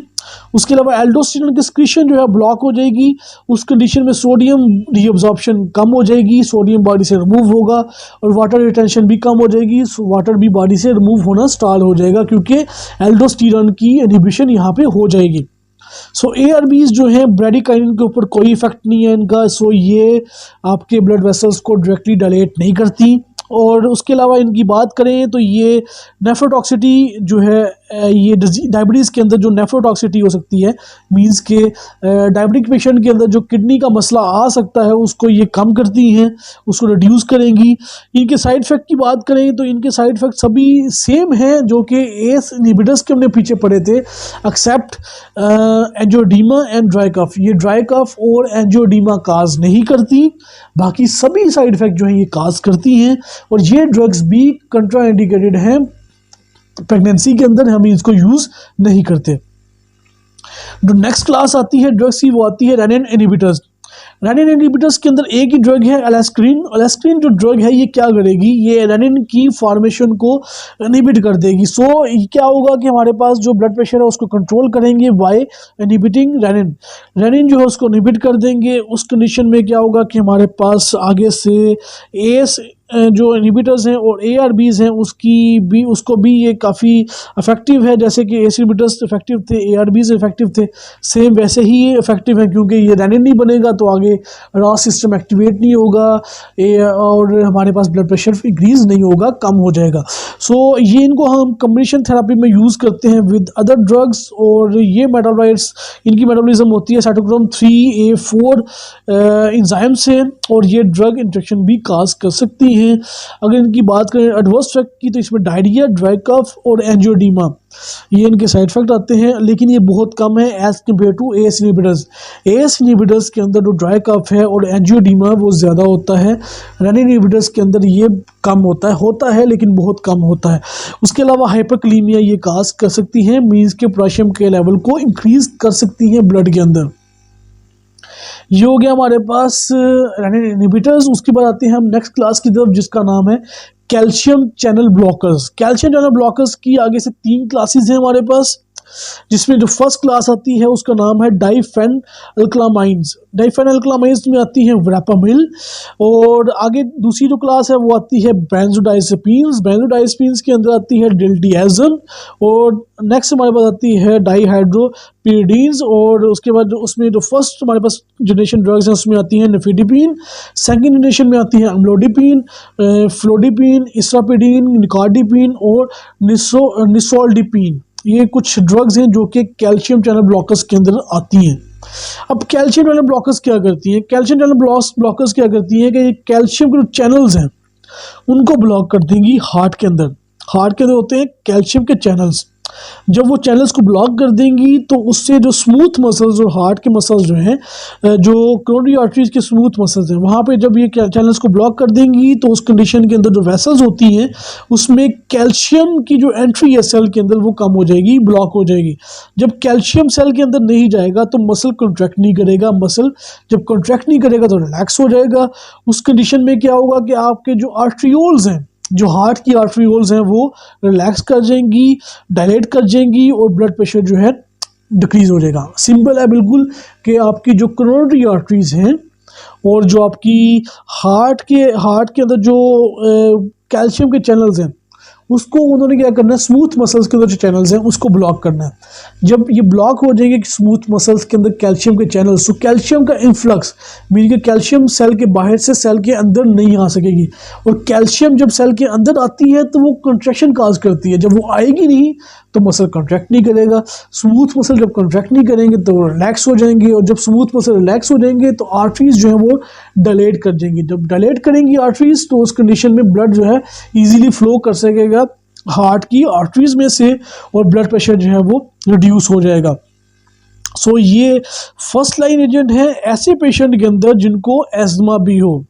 उसके अलावा एल्डोस्टेरोन की सिक्रीशन जो है ब्लॉक हो जाएगी, उस कंडीशन में सोडियम रीअब्जॉर्प्शन कम हो जाएगी, सोडियम बॉडी से रिमूव होगा और वाटर रिटेंशन भी कम हो जाएगी, वाटर भी बॉडी से रिमूव होना स्टार्ट हो जाएगा क्योंकि एल्डोस्टेरोन की इनहिबिशन यहाँ पे हो जाएगी। सो ARBs जो हैं ब्रेडिकाइनिन के ऊपर कोई इफेक्ट नहीं है इनका, सो ये आपके ब्लड वेसल्स को डायरेक्टली डायलेट नहीं करती। और उसके अलावा इनकी बात करें तो ये नेफ्रोटॉक्सिटी जो है ये डायबिटीज़ के अंदर जो नेफ्रोटॉक्सिटी हो सकती है, मींस के डायबिटिक पेशेंट के अंदर जो किडनी का मसला आ सकता है उसको ये कम करती हैं, उसको रिड्यूस करेंगी। इनके साइड इफ़ेक्ट की बात करें तो इनके साइड इफ़ेक्ट सभी सेम हैं जो कि एस इनहिबिटर्स के हमने पीछे पढ़े थे, except angioedema and dry cough. ये ड्राई कफ और एंजियोडीमा काज नहीं करती, बाकी सभी साइड इफ़ेक्ट जो हैं ये काज करती हैं। और ये ड्रग्स भी कंट्राइंडिकेटेड हैं प्रेगनेंसी के अंदर, हम इसको यूज़ नहीं करते। जो नेक्स्ट क्लास आती है ड्रग्स की वो आती है रेनिन इनहिबिटर्स। रेनिन इनहिबिटर्स के अंदर एक ही ड्रग है एलेस्क्रीन। एलेस्क्रीन जो ड्रग है ये क्या करेगी, ये रेनिन की फॉर्मेशन को इनहिबिट कर देगी। सो क्या होगा कि हमारे पास जो ब्लड प्रेशर है उसको कंट्रोल करेंगे बाय इनहिबिटिंग रेनिन। रेनिन जो है उसको इनहिबिट कर देंगे। उस कंडीशन में क्या होगा कि हमारे पास आगे से एएस जो इनहिबिटर्स हैं और एआरबीज हैं उसको भी ये काफ़ी इफेक्टिव है। जैसे कि एस इनहिबिटर्स इफेक्टिव थे, एआरबीज इफेक्टिव थे, सेम वैसे ही ये इफेक्टिव है, क्योंकि ये रेनिन नहीं बनेगा तो आगे रॉस सिस्टम एक्टिवेट नहीं होगा और हमारे पास ब्लड प्रेशर इंक्रीज नहीं होगा, कम हो जाएगा। सो ये इनको हम कॉम्बिनेशन थेरेपी में यूज़ करते हैं विद अदर ड्रग्स। और ये मेटाबोलाइट्स, इनकी मेटाबॉलिज्म होती है साइटोक्रोम 3A4 एंजाइम से, और ये ड्रग इंट्रैक्शन भी काज कर सकती हैं। अगर इनकी बात करें एडवर्स इफेक्ट की, तो इसमें डायरिया, ड्राई कफ और एंजियोडीमा, ये इनके साइड इफेक्ट आते हैं, लेकिन ये बहुत कम है as compare to AS inhibitors. AS inhibitors के अंदर जो ड्राई कफ है और एंजियोडीमा वो ज़्यादा होता है। रेनिन इनहिबिटर्स के अंदर ये कम होता है लेकिन बहुत कम होता है। उसके अलावा हाइपरकलीमिया ये काज कर सकती हैं, मीन्स के पोटेशियम के लेवल को इंक्रीज कर सकती हैं ब्लड के अंदर। ये हो गया हमारे पास रेनिन इनहिबिटर्स। उसके बाद आते हैं हम नेक्स्ट क्लास की तरफ, जिसका नाम है calcium channel blockers. Calcium channel blockers की आगे से 3 क्लासेस हैं हमारे पास, जिसमें जो फर्स्ट क्लास आती है उसका नाम है डाइफेनल्क्लामाइंस। डाइफेनल्क्लामाइंस में आती है वेरापामिल, और आगे दूसरी जो क्लास है वो आती है बेंजोडाइजेपिन्स। बेंजोडाइजेपिन्स के अंदर आती है डिल्टियाजन, और नेक्स्ट हमारे पास आती है डाइहाइड्रोपिरिडीन्स। और उसके बाद उसमें जो फर्स्ट हमारे पास जनरेशन ड्रग्स हैं उसमें आती है निफिडिपिन। सेकेंड जनरेशन में आती है अम्लोडिपिन, फ्लोडिपिन, इस्रापिडिन, निकार्डिपिन और निसोल्डिपिन। ये कुछ ड्रग्स हैं जो कि कैल्शियम चैनल ब्लॉकर्स के अंदर आती हैं। अब कैल्शियम चैनल ब्लॉकर्स क्या करती हैं? कैल्शियम चैनल ब्लॉकर्स क्या करती हैं कि ये कैल्शियम के जो चैनल्स हैं उनको ब्लॉक कर देंगी हार्ट के अंदर। हार्ट के अंदर होते हैं कैल्शियम के चैनल्स। जब वो चैनल्स को ब्लॉक कर देंगी तो उससे जो स्मूथ मसल्स और हार्ट के मसल्स जो हैं, जो कोरोनरी आर्टरीज के स्मूथ मसल्स हैं, वहाँ पे जब ये चैनल्स को ब्लॉक कर देंगी तो उस कंडीशन के अंदर जो वेसल्स होती हैं उसमें कैल्शियम की जो एंट्री है सेल के अंदर वो कम हो जाएगी, ब्लॉक हो जाएगी। जब कैल्शियम सेल के अंदर नहीं जाएगा तो मसल कॉन्ट्रैक्ट नहीं करेगा। मसल जब कॉन्ट्रैक्ट नहीं करेगा तो रिलैक्स हो जाएगा। उस कंडीशन में क्या होगा कि आपके जो आर्ट्रियोल्स हैं, जो हार्ट की आर्टरीोल्स हैं, वो रिलैक्स कर जाएंगी, डायलेट कर जाएंगी, और ब्लड प्रेशर जो है डिक्रीज हो जाएगा। सिंपल है बिल्कुल कि आपकी जो कोरोनरी आर्टरीज हैं और जो आपकी हार्ट के अंदर जो कैल्शियम के चैनल्स हैं उसको उन्होंने क्या करना है, स्मूथ मसल्स के अंदर जो चैनल्स हैं उसको ब्लॉक करना है। जब ये ब्लॉक हो जाएंगे स्मूथ मसल्स के अंदर कैल्शियम के चैनल्स, तो कैल्शियम का इन्फ्लक्स मीन कि कैल्शियम सेल के बाहर से सेल के अंदर नहीं आ सकेगी। और कैल्शियम जब सेल के अंदर आती है तो वो कंट्रैक्शन काज करती है। जब वो आएगी नहीं तो मसल कॉन्ट्रैक्ट नहीं करेगा। स्मूथ मसल जब कॉन्ट्रैक्ट नहीं करेंगे तो रिलैक्स हो जाएंगे, और जब स्मूथ मसल रिलैक्स हो जाएंगे तो आर्टरीज जो है वो डायलेट कर जाएंगी। जब डायलेट करेंगी आर्टरीज तो उस कंडीशन में ब्लड जो है ईजिली फ्लो कर सकेगा हार्ट की आर्टरीज में से, और ब्लड प्रेशर जो है वो रिड्यूस हो जाएगा। सो ये फर्स्ट लाइन एजेंट है ऐसे पेशेंट के अंदर जिनको एस्थमा भी हो।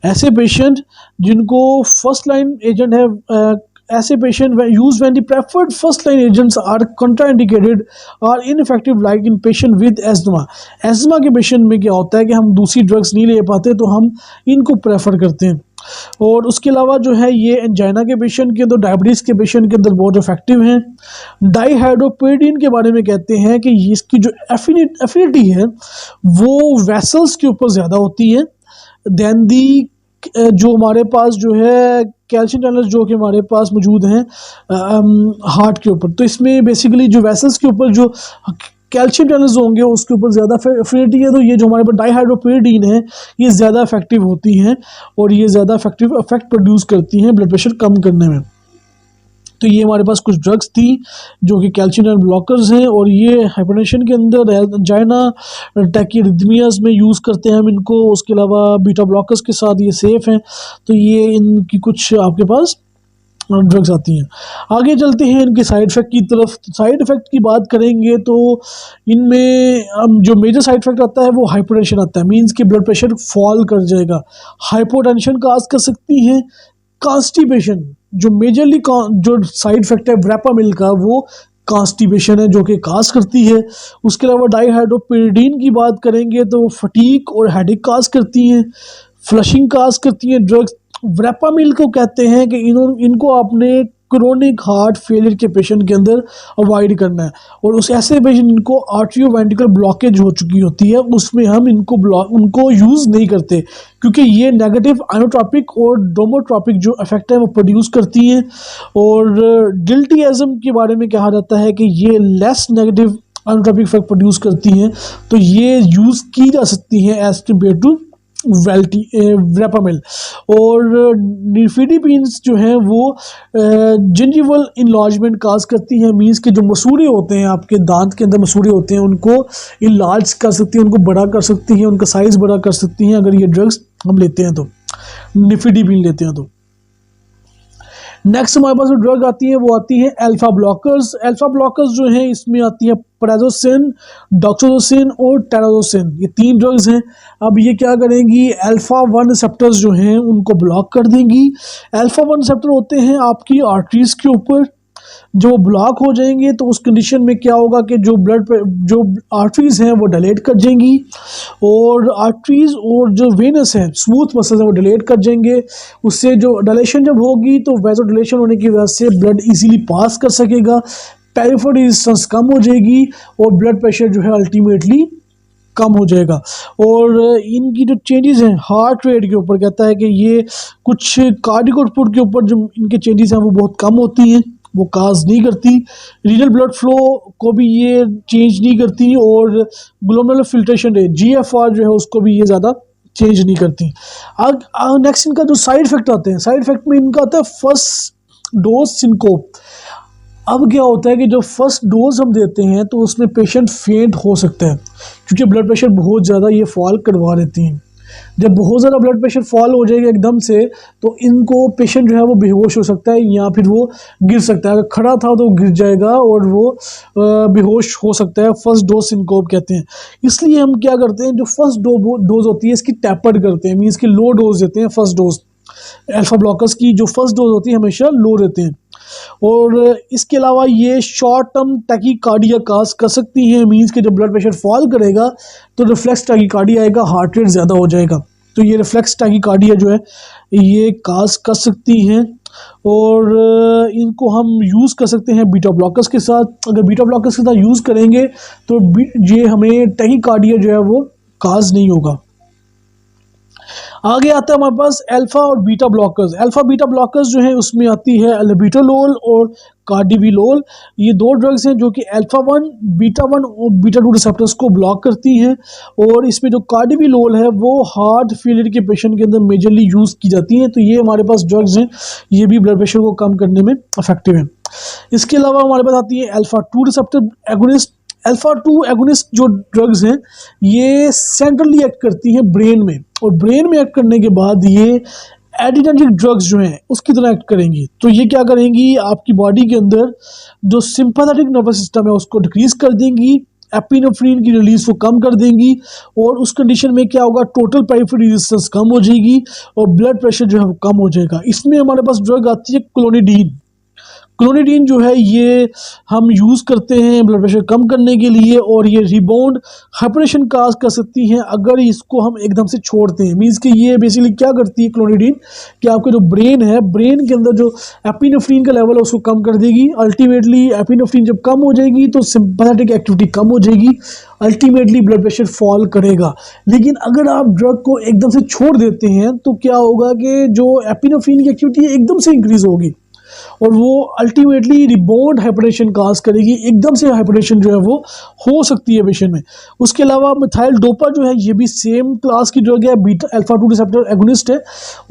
ऐसे पेशेंट जिनको फर्स्ट लाइन एजेंट है, ऐसे patient use when the preferred first line agents are contraindicated और ineffective like in patient with asthma. Asthma के पेशेंट में क्या होता है कि हम दूसरी ड्रग्स नहीं ले पाते तो हम इनको प्रेफर करते हैं। और उसके अलावा जो है ये एंजाइना के पेशेंट के अंदर, डायबिटीज़ के पेशेंट के अंदर बहुत इफेक्टिव हैं। डाइहाइड्रोपिरिडीन के बारे में कहते हैं कि इसकी जो एफिनिटी है वो वेसल्स के ऊपर ज़्यादा होती है दैन दी जो हमारे पास जो है कैल्शियम चैनल्स जो कि हमारे पास मौजूद हैं हार्ट के ऊपर। तो इसमें बेसिकली जो वेसल्स के ऊपर जो कैल्शियम चैनल्स होंगे उसके ऊपर ज़्यादा एफिनिटी है, तो ये जो हमारे पास डाइहाइड्रोपिरिडीन है ये ज़्यादा इफेक्टिव होती हैं और ये ज़्यादा इफेक्टिव इफेक्ट प्रोड्यूस करती हैं ब्लड प्रेशर कम करने में। तो ये हमारे पास कुछ ड्रग्स थी जो कि कैल्शियम चैनल ब्लॉकर्स हैं, और ये हाइपरटेंशन के अंदर, एंजाइना, टैकीरिथमियाज में यूज़ करते हैं हम इनको। उसके अलावा बीटा ब्लॉकर्स के साथ ये सेफ़ हैं। तो ये इनकी कुछ आपके पास ड्रग्स आती हैं। आगे चलते हैं इनके साइड इफ़ेक्ट की तरफ। साइड इफ़ेक्ट की बात करेंगे तो इनमें जो मेजर साइड इफ़ेक्ट आता है वो हाइपरटेंशन आता है, मींस कि ब्लड प्रेशर फॉल कर जाएगा। हाइपोटेंशन काज कर सकती हैं। कॉन्स्टिपेशन जो मेजरली जो साइड इफ़ेक्ट है वेरापामिल का वो कॉन्स्टिपेशन है जो कि काज करती है। उसके अलावा डाईहाइड्रोपिरिडीन की बात करेंगे तो फटीक और हेडेक काज करती हैं, फ्लशिंग काज करती हैं ड्रग्स। वेरापामिल को कहते हैं कि इनको आपने क्रोनिक हार्ट फेलियर के पेशेंट के अंदर अवॉइड करना है, और उस ऐसे पेशेंट इनको आर्ट्रियोवेंट्रिकुलर ब्लॉकेज हो चुकी होती है उसमें हम उनको यूज़ नहीं करते, क्योंकि ये नेगेटिव आइनोट्रॉपिक और डोमोट्रॉपिक जो इफेक्ट है वो प्रोड्यूस करती हैं। और डिल्टियाज़म के बारे में कहा जाता है कि ये less negative inotropic effect produce करती हैं, तो ये यूज़ की जा सकती हैं एज कम्पेयर टू वेरापामिल। और निफिडिपिन्स जो हैं वो जिंजिवल इनलार्जमेंट काज करती हैं, मीन्स के जो मसूड़े होते हैं, आपके दांत के अंदर मसूड़े होते हैं, उनको इनलार्ज कर सकती हैं, उनको बड़ा कर सकती हैं, उनका साइज़ बड़ा कर सकती हैं अगर ये ड्रग्स हम लेते हैं तो, निफिडिपिन लेते हैं तो। नेक्स्ट हमारे पास जो ड्रग आती है वो आती है अल्फा ब्लॉकर्स। अल्फा ब्लॉकर्स जो हैं इसमें आती है प्राजोसिन, डॉक्सोसिन और टेराजोसिन, ये 3 ड्रग्स हैं। अब ये क्या करेंगी, अल्फा 1 रिसेप्टर्स जो हैं उनको ब्लॉक कर देंगी। अल्फा 1 रिसेप्टर होते हैं आपकी आर्टरीज के ऊपर, जो ब्लॉक हो जाएंगे तो उस कंडीशन में क्या होगा कि जो आर्टरीज हैं वो डिलेट कर जाएंगी, और आर्टरीज और जो वेनस है स्मूथ मसल्स हैं वो डिलेट कर जाएंगे। उससे जो डिलेशन जब होगी तो वैसो डिलेशन होने की वजह से ब्लड इजीली पास कर सकेगा, पेरिफेरल रेजिस्टेंस कम हो जाएगी, और ब्लड प्रेशर जो है अल्टीमेटली कम हो जाएगा। और इनकी जो चेंजेस हैं हार्ट रेट के ऊपर, कहता है कि ये कुछ कार्डियक आउटपुट के ऊपर जो इनके चेंजेस हैं वो बहुत कम होती हैं, वो काज नहीं करती। रीनल ब्लड फ्लो को भी ये चेंज नहीं करती, और ग्लोमेरुलर फिल्ट्रेशन रेट GFR जो है उसको भी ये ज़्यादा चेंज नहीं करती। नेक्स्ट इनका जो साइड इफेक्ट आते हैं, साइड इफेक्ट में इनका आता है फर्स्ट डोज सिनकोप। अब क्या होता है कि जो फर्स्ट डोज हम देते हैं तो उसमें पेशेंट फेंट हो सकता है, क्योंकि ब्लड प्रेशर बहुत ज़्यादा ये फॉल करवा देती हैं। जब बहुत ज़्यादा ब्लड प्रेशर फॉल हो जाएगा एकदम से, तो इनको पेशेंट जो है वो बेहोश हो सकता है, या फिर वो गिर सकता है। अगर खड़ा था तो गिर जाएगा और वो बेहोश हो सकता है। फर्स्ट डोज सिनकोप कहते हैं। इसलिए हम क्या करते हैं, जो फर्स्ट डोज होती है इसकी टैपर्ड करते हैं, मीन्स कि लो डोज देते हैं। फर्स्ट डोज अल्फा ब्लॉकर्स की जो फर्स्ट डोज होती है हमेशा लो रहते हैं। और इसके अलावा ये शॉर्ट टर्म टैकीकार्डिया काज कर सकती हैं, मीन्स कि जब ब्लड प्रेशर फॉल करेगा तो रिफ्लेक्स टैकीकार्डिया आएगा, हार्ट रेट ज़्यादा हो जाएगा, तो ये रिफ्लेक्स टैकीकार्डिया जो है ये काज कर सकती हैं। और इनको हम यूज़ कर सकते हैं बीटा ब्लॉकर्स के साथ। अगर बीटा ब्लॉकर्स के साथ यूज़ करेंगे तो ये हमें टैकीकार्डिया जो है वो काज नहीं होगा। आगे आता है हमारे पास अल्फा और beta blockers. Alpha beta blockers जो है उसमें आती है अल्बिटोलोल और कार्डिविलोल। ये 2 ड्रग्स हैं जो कि अल्फा 1, बीटा 1 और बीटा 2 रिसेप्टर्स को ब्लॉक करती हैं। और इसमें जो कार्डिविलोल है वो हार्ट फेलियर के पेशेंट के अंदर मेजरली यूज़ की जाती हैं। तो ये हमारे पास ड्रग्स हैं, ये भी ब्लड प्रेशर को कम करने में इफेक्टिव हैं। इसके अलावा हमारे पास आती है alpha 2 receptor agonist. Alpha 2 agonist जो ड्रग्स हैं ये सेंट्रली एक्ट करती हैं ब्रेन में, और ब्रेन में एक्ट करने के बाद ये एडिनेर्जिक ड्रग्स जो हैं उसकी तरह एक्ट करेंगी। तो ये क्या करेंगी, आपकी बॉडी के अंदर जो सिंपैथेटिक नर्वस सिस्टम है उसको डिक्रीज कर देंगी, एपिनेफ्रिन की रिलीज को कम कर देंगी, और उस कंडीशन में क्या होगा, टोटल पेरिफेरल रेजिस्टेंस कम हो जाएगी और ब्लड प्रेशर जो है वो कम हो जाएगा। इसमें हमारे पास ड्रग आती है क्लोनिडीन। क्लोनिडीन जो है ये हम यूज़ करते हैं ब्लड प्रेशर कम करने के लिए, और ये रिबाउंड हाइपरटेंशन काज कर सकती हैं अगर इसको हम एकदम से छोड़ते हैं। मीन्स कि ये बेसिकली क्या करती है क्लोनिडीन, कि आपका जो ब्रेन है, ब्रेन के अंदर जो एपिनेफ्रिन का लेवल है उसको कम कर देगी। अल्टीमेटली एपिनेफ्रिन जब कम हो जाएगी तो सिंपैथेटिक एक्टिविटी कम हो जाएगी, अल्टीमेटली ब्लड प्रेशर फॉल करेगा। लेकिन अगर आप ड्रग को एकदम से छोड़ देते हैं तो क्या होगा कि जो एपिनेफ्रिन की एक्टिविटी है एकदम से इंक्रीज होगी, और वो अल्टीमेटली रिबाउंड हाइपरटेंशन काज करेगी। एकदम से हाइपरटेंशन जो है वो हो सकती है पेशेंट में। उसके अलावा मिथाइल डोपा जो है ये भी सेम क्लास की ड्रग है, बीटा अल्फा 2 रिसेप्टर एगोनिस्ट है,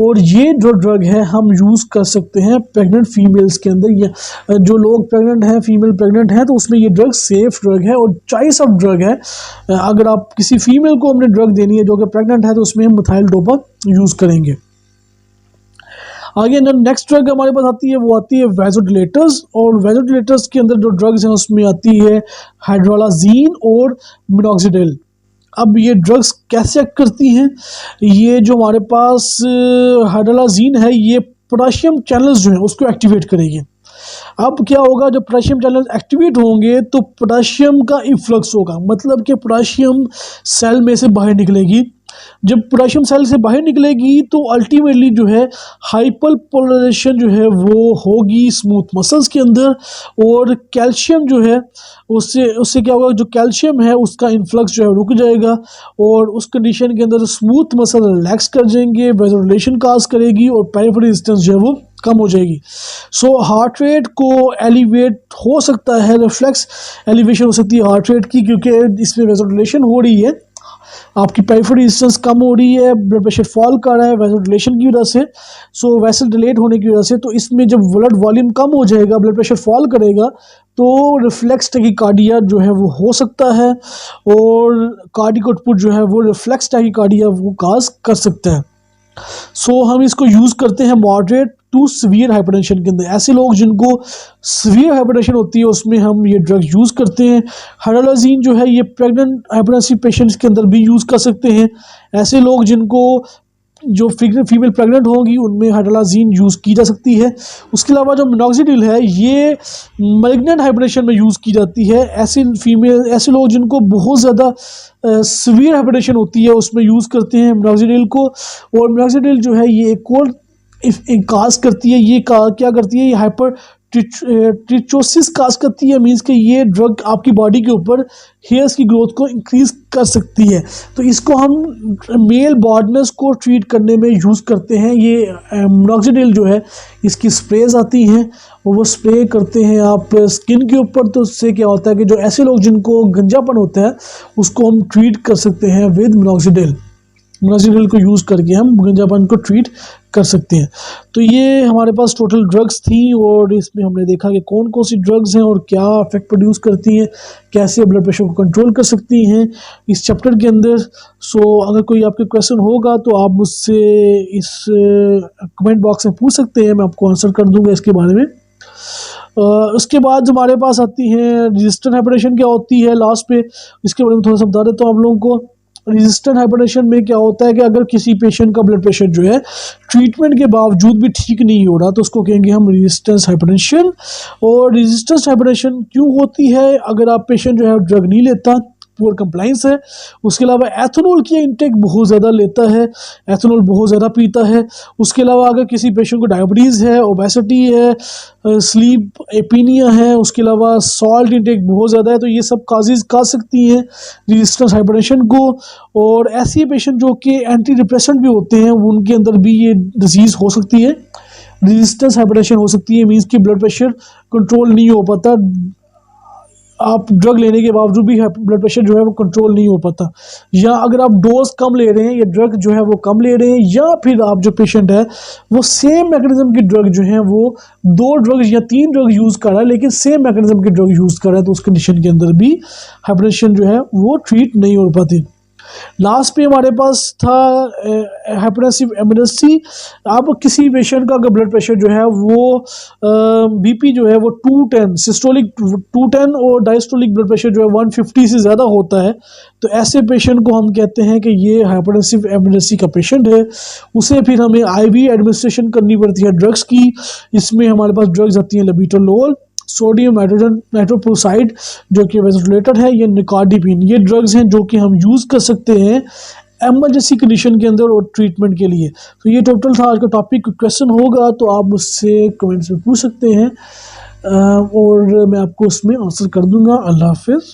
और ये जो ड्रग है हम यूज़ कर सकते हैं प्रेग्नेंट फीमेल्स के अंदर। ये जो लोग प्रेग्नेंट हैं, फीमेल प्रेग्नेंट हैं, तो उसमें ये ड्रग सेफ ड्रग है और चॉइस ऑफ ड्रग है। अगर आप किसी फीमेल को हमने ड्रग देनी है जो कि प्रेग्नेंट है तो उसमें हम मिथाइल डोपा यूज़ करेंगे। आगे नेक्स्ट ड्रग हमारे पास आती है वो आती है वैसोडिलेटर्स, और वैसोडिलेटर्स के अंदर जो ड्रग्स हैं उसमें आती है हाइड्रोलाजीन और मिनॉक्सिडिल। अब ये ड्रग्स कैसे एक्ट करती हैं, ये जो हमारे पास हाइड्रोलाजीन है ये पोटाशियम चैनल्स जो हैं उसको एक्टिवेट करेगी। अब क्या होगा, जब पोटेशियम चैनल एक्टिवेट होंगे तो पोटेशियम का इफ्लक्स होगा, मतलब कि पोटेशियम सेल में से बाहर निकलेगी। जब पोटेशियम सेल से बाहर निकलेगी तो अल्टीमेटली जो है हाइपर पोलराइजेशन जो है वो होगी स्मूथ मसल्स के अंदर, और कैल्शियम जो है उससे उससे क्या होगा, जो कैल्शियम है उसका इन्फ्लक्स जो है रुक जाएगा, और उस कंडीशन के अंदर स्मूथ मसल रिलैक्स कर जाएंगे, वेसोडिलेशन काज करेगी और पेरिफेरल रेजिस्टेंस जो है वो कम हो जाएगी। सो हार्ट रेट को एलिवेट हो सकता है, रिफ्लेक्स एलिवेशन हो सकती है हार्ट रेट की, क्योंकि इसमें वेसोडिलेशन हो रही है, आपकी पेरिफेरल रेजिस्टेंस कम हो रही है, ब्लड प्रेशर फॉल कर रहा है वेसोडिलेशन की वजह से, सो वेसल डिलेट होने की वजह से। तो इसमें जब ब्लड वॉल्यूम कम हो जाएगा, ब्लड प्रेशर फॉल करेगा, तो रिफ्लेक्स टैकीकार्डिया जो है वो हो सकता है, और कार्डिक आउटपुट जो है वो रिफ्लेक्स टैकीकार्डिया वो काज कर सकता है। सो हम इसको यूज़ करते हैं मॉडरेट टू सीवियर हाइपरटेंशन के अंदर। ऐसे लोग जिनको सीवियर हाइपरटेंशन होती है उसमें हम ये ड्रग यूज़ करते हैं। हाइड्रोलाजीन जो है ये प्रेग्नेंट हाइपरटेंसिव पेशेंट्स के अंदर भी यूज़ कर सकते हैं। ऐसे लोग जिनको जो फीमेल प्रेग्नेंट होंगी उनमें हाइड्रोलाजीन यूज़ की जा सकती है। उसके अलावा जो मिनॉक्सिडिल है ये मैलिग्नेंट हाइपरटेंशन में यूज़ की जाती है। ऐसे लोग जिनको बहुत ज़्यादा सीवियर हाइपरटेंशन होती है उसमें यूज़ करते हैं मिनॉक्सिडिल को। और मिनॉक्सिडिल जो है ये एक और काज करती है, ये क्या करती है, ये हाइपर ट्रिचोसिस काज करती है, मींस कि ये ड्रग आपकी बॉडी के ऊपर हेयर्स की ग्रोथ को इंक्रीज कर सकती है। तो इसको हम मेल बॉडनेस को ट्रीट करने में यूज़ करते हैं। ये मिनॉक्सिडिल जो है इसकी स्प्रेज आती हैं और वो स्प्रे करते हैं आप स्किन के ऊपर। तो उससे क्या होता है कि जो ऐसे लोग जिनको गंजापन होता है उसको हम ट्रीट कर सकते हैं विद मिनॉक्सिडिल। मिनॉक्सिडिल को यूज़ करके हम गंजापन को ट्रीट कर सकते हैं। तो ये हमारे पास टोटल ड्रग्स थी, और इसमें हमने देखा कि कौन कौन सी ड्रग्स हैं और क्या इफेक्ट प्रोड्यूस करती हैं, कैसे ब्लड प्रेशर को कंट्रोल कर सकती हैं इस चैप्टर के अंदर। सो अगर कोई आपके क्वेश्चन होगा तो आप मुझसे इस कमेंट बॉक्स में पूछ सकते हैं, मैं आपको आंसर कर दूंगा इसके बारे में। उसके बाद हमारे पास आती है रेजिस्टेंट हाइपरटेंशन क्या होती है लास्ट पे, इसके बारे में थोड़ा सा बता देता हूँ आप लोगों को। रेजिस्टेंट हाइपरटेंशन में क्या होता है कि अगर किसी पेशेंट का ब्लड प्रेशर जो है ट्रीटमेंट के बावजूद भी ठीक नहीं हो रहा तो उसको कहेंगे हम रेजिस्टेंस हाइपरटेंशन। और रेजिस्टेंस हाइपरटेंशन क्यों होती है, अगर आप पेशेंट जो है ड्रग नहीं लेता, पुअर कंप्लाइंस है, उसके अलावा एथेनॉल की इंटेक बहुत ज़्यादा लेता है, एथेनॉल बहुत ज़्यादा पीता है, उसके अलावा अगर किसी पेशेंट को डायबिटीज़ है, ओबेसिटी है, स्लीप एपीनिया है, उसके अलावा सॉल्ट इंटेक बहुत ज़्यादा है, तो ये सब काजेज़ कर सकती हैं रेजिस्टेंस हाइपरटेंशन को। और ऐसे पेशेंट जो कि एंटी डिप्रेसेंट भी होते हैं उनके अंदर भी ये डिजीज़ हो सकती है, रेजिस्टेंस हाइपरटेंशन हो सकती है, मीन्स कि ब्लड प्रेशर कंट्रोल नहीं हो पाता, आप ड्रग लेने के बावजूद भी ब्लड प्रेशर जो है वो कंट्रोल नहीं हो पाता, या अगर आप डोज कम ले रहे हैं या ड्रग जो है वो कम ले रहे हैं, या फिर आप जो पेशेंट है वो सेम मैकेनिज्म की ड्रग जो है वो 2 ड्रग या 3 ड्रग यूज़ कर रहा है लेकिन सेम मैकेनिज्म की ड्रग यूज़ कर रहा है, तो उस कंडीशन के अंदर भी हाइपरटेंशन जो है वो ट्रीट नहीं हो पाती। लास्ट पे हमारे पास था हाइपरटेंसिव इमरजेंसी। अब किसी पेशेंट का अगर ब्लड प्रेशर जो है वो बीपी जो है वो 210 सिस्टोलिक 210 और डायस्टोलिक ब्लड प्रेशर जो है 150 से ज़्यादा होता है, तो ऐसे पेशेंट को हम कहते हैं कि ये हाइपरटेंसिव इमरजेंसी का पेशेंट है। उसे फिर हमें आईवी एडमिनिस्ट्रेशन करनी पड़ती है ड्रग्स की। इसमें हमारे पास ड्रग्स आती हैं लेबिटोलोल, सोडियम हाइड्रोजन नाइट्रोप्रोसाइड जो कि वेसोडिलेटर है, ये निकार्डिपिन, ये ड्रग्स हैं जो कि हम यूज़ कर सकते हैं एमरजेंसी कंडीशन के अंदर और ट्रीटमेंट के लिए। तो ये टोटल था आज का टॉपिक। क्वेश्चन होगा तो आप मुझसे कमेंट्स में पूछ सकते हैं और मैं आपको उसमें आंसर कर दूंगा। अल्लाह हाफिज़।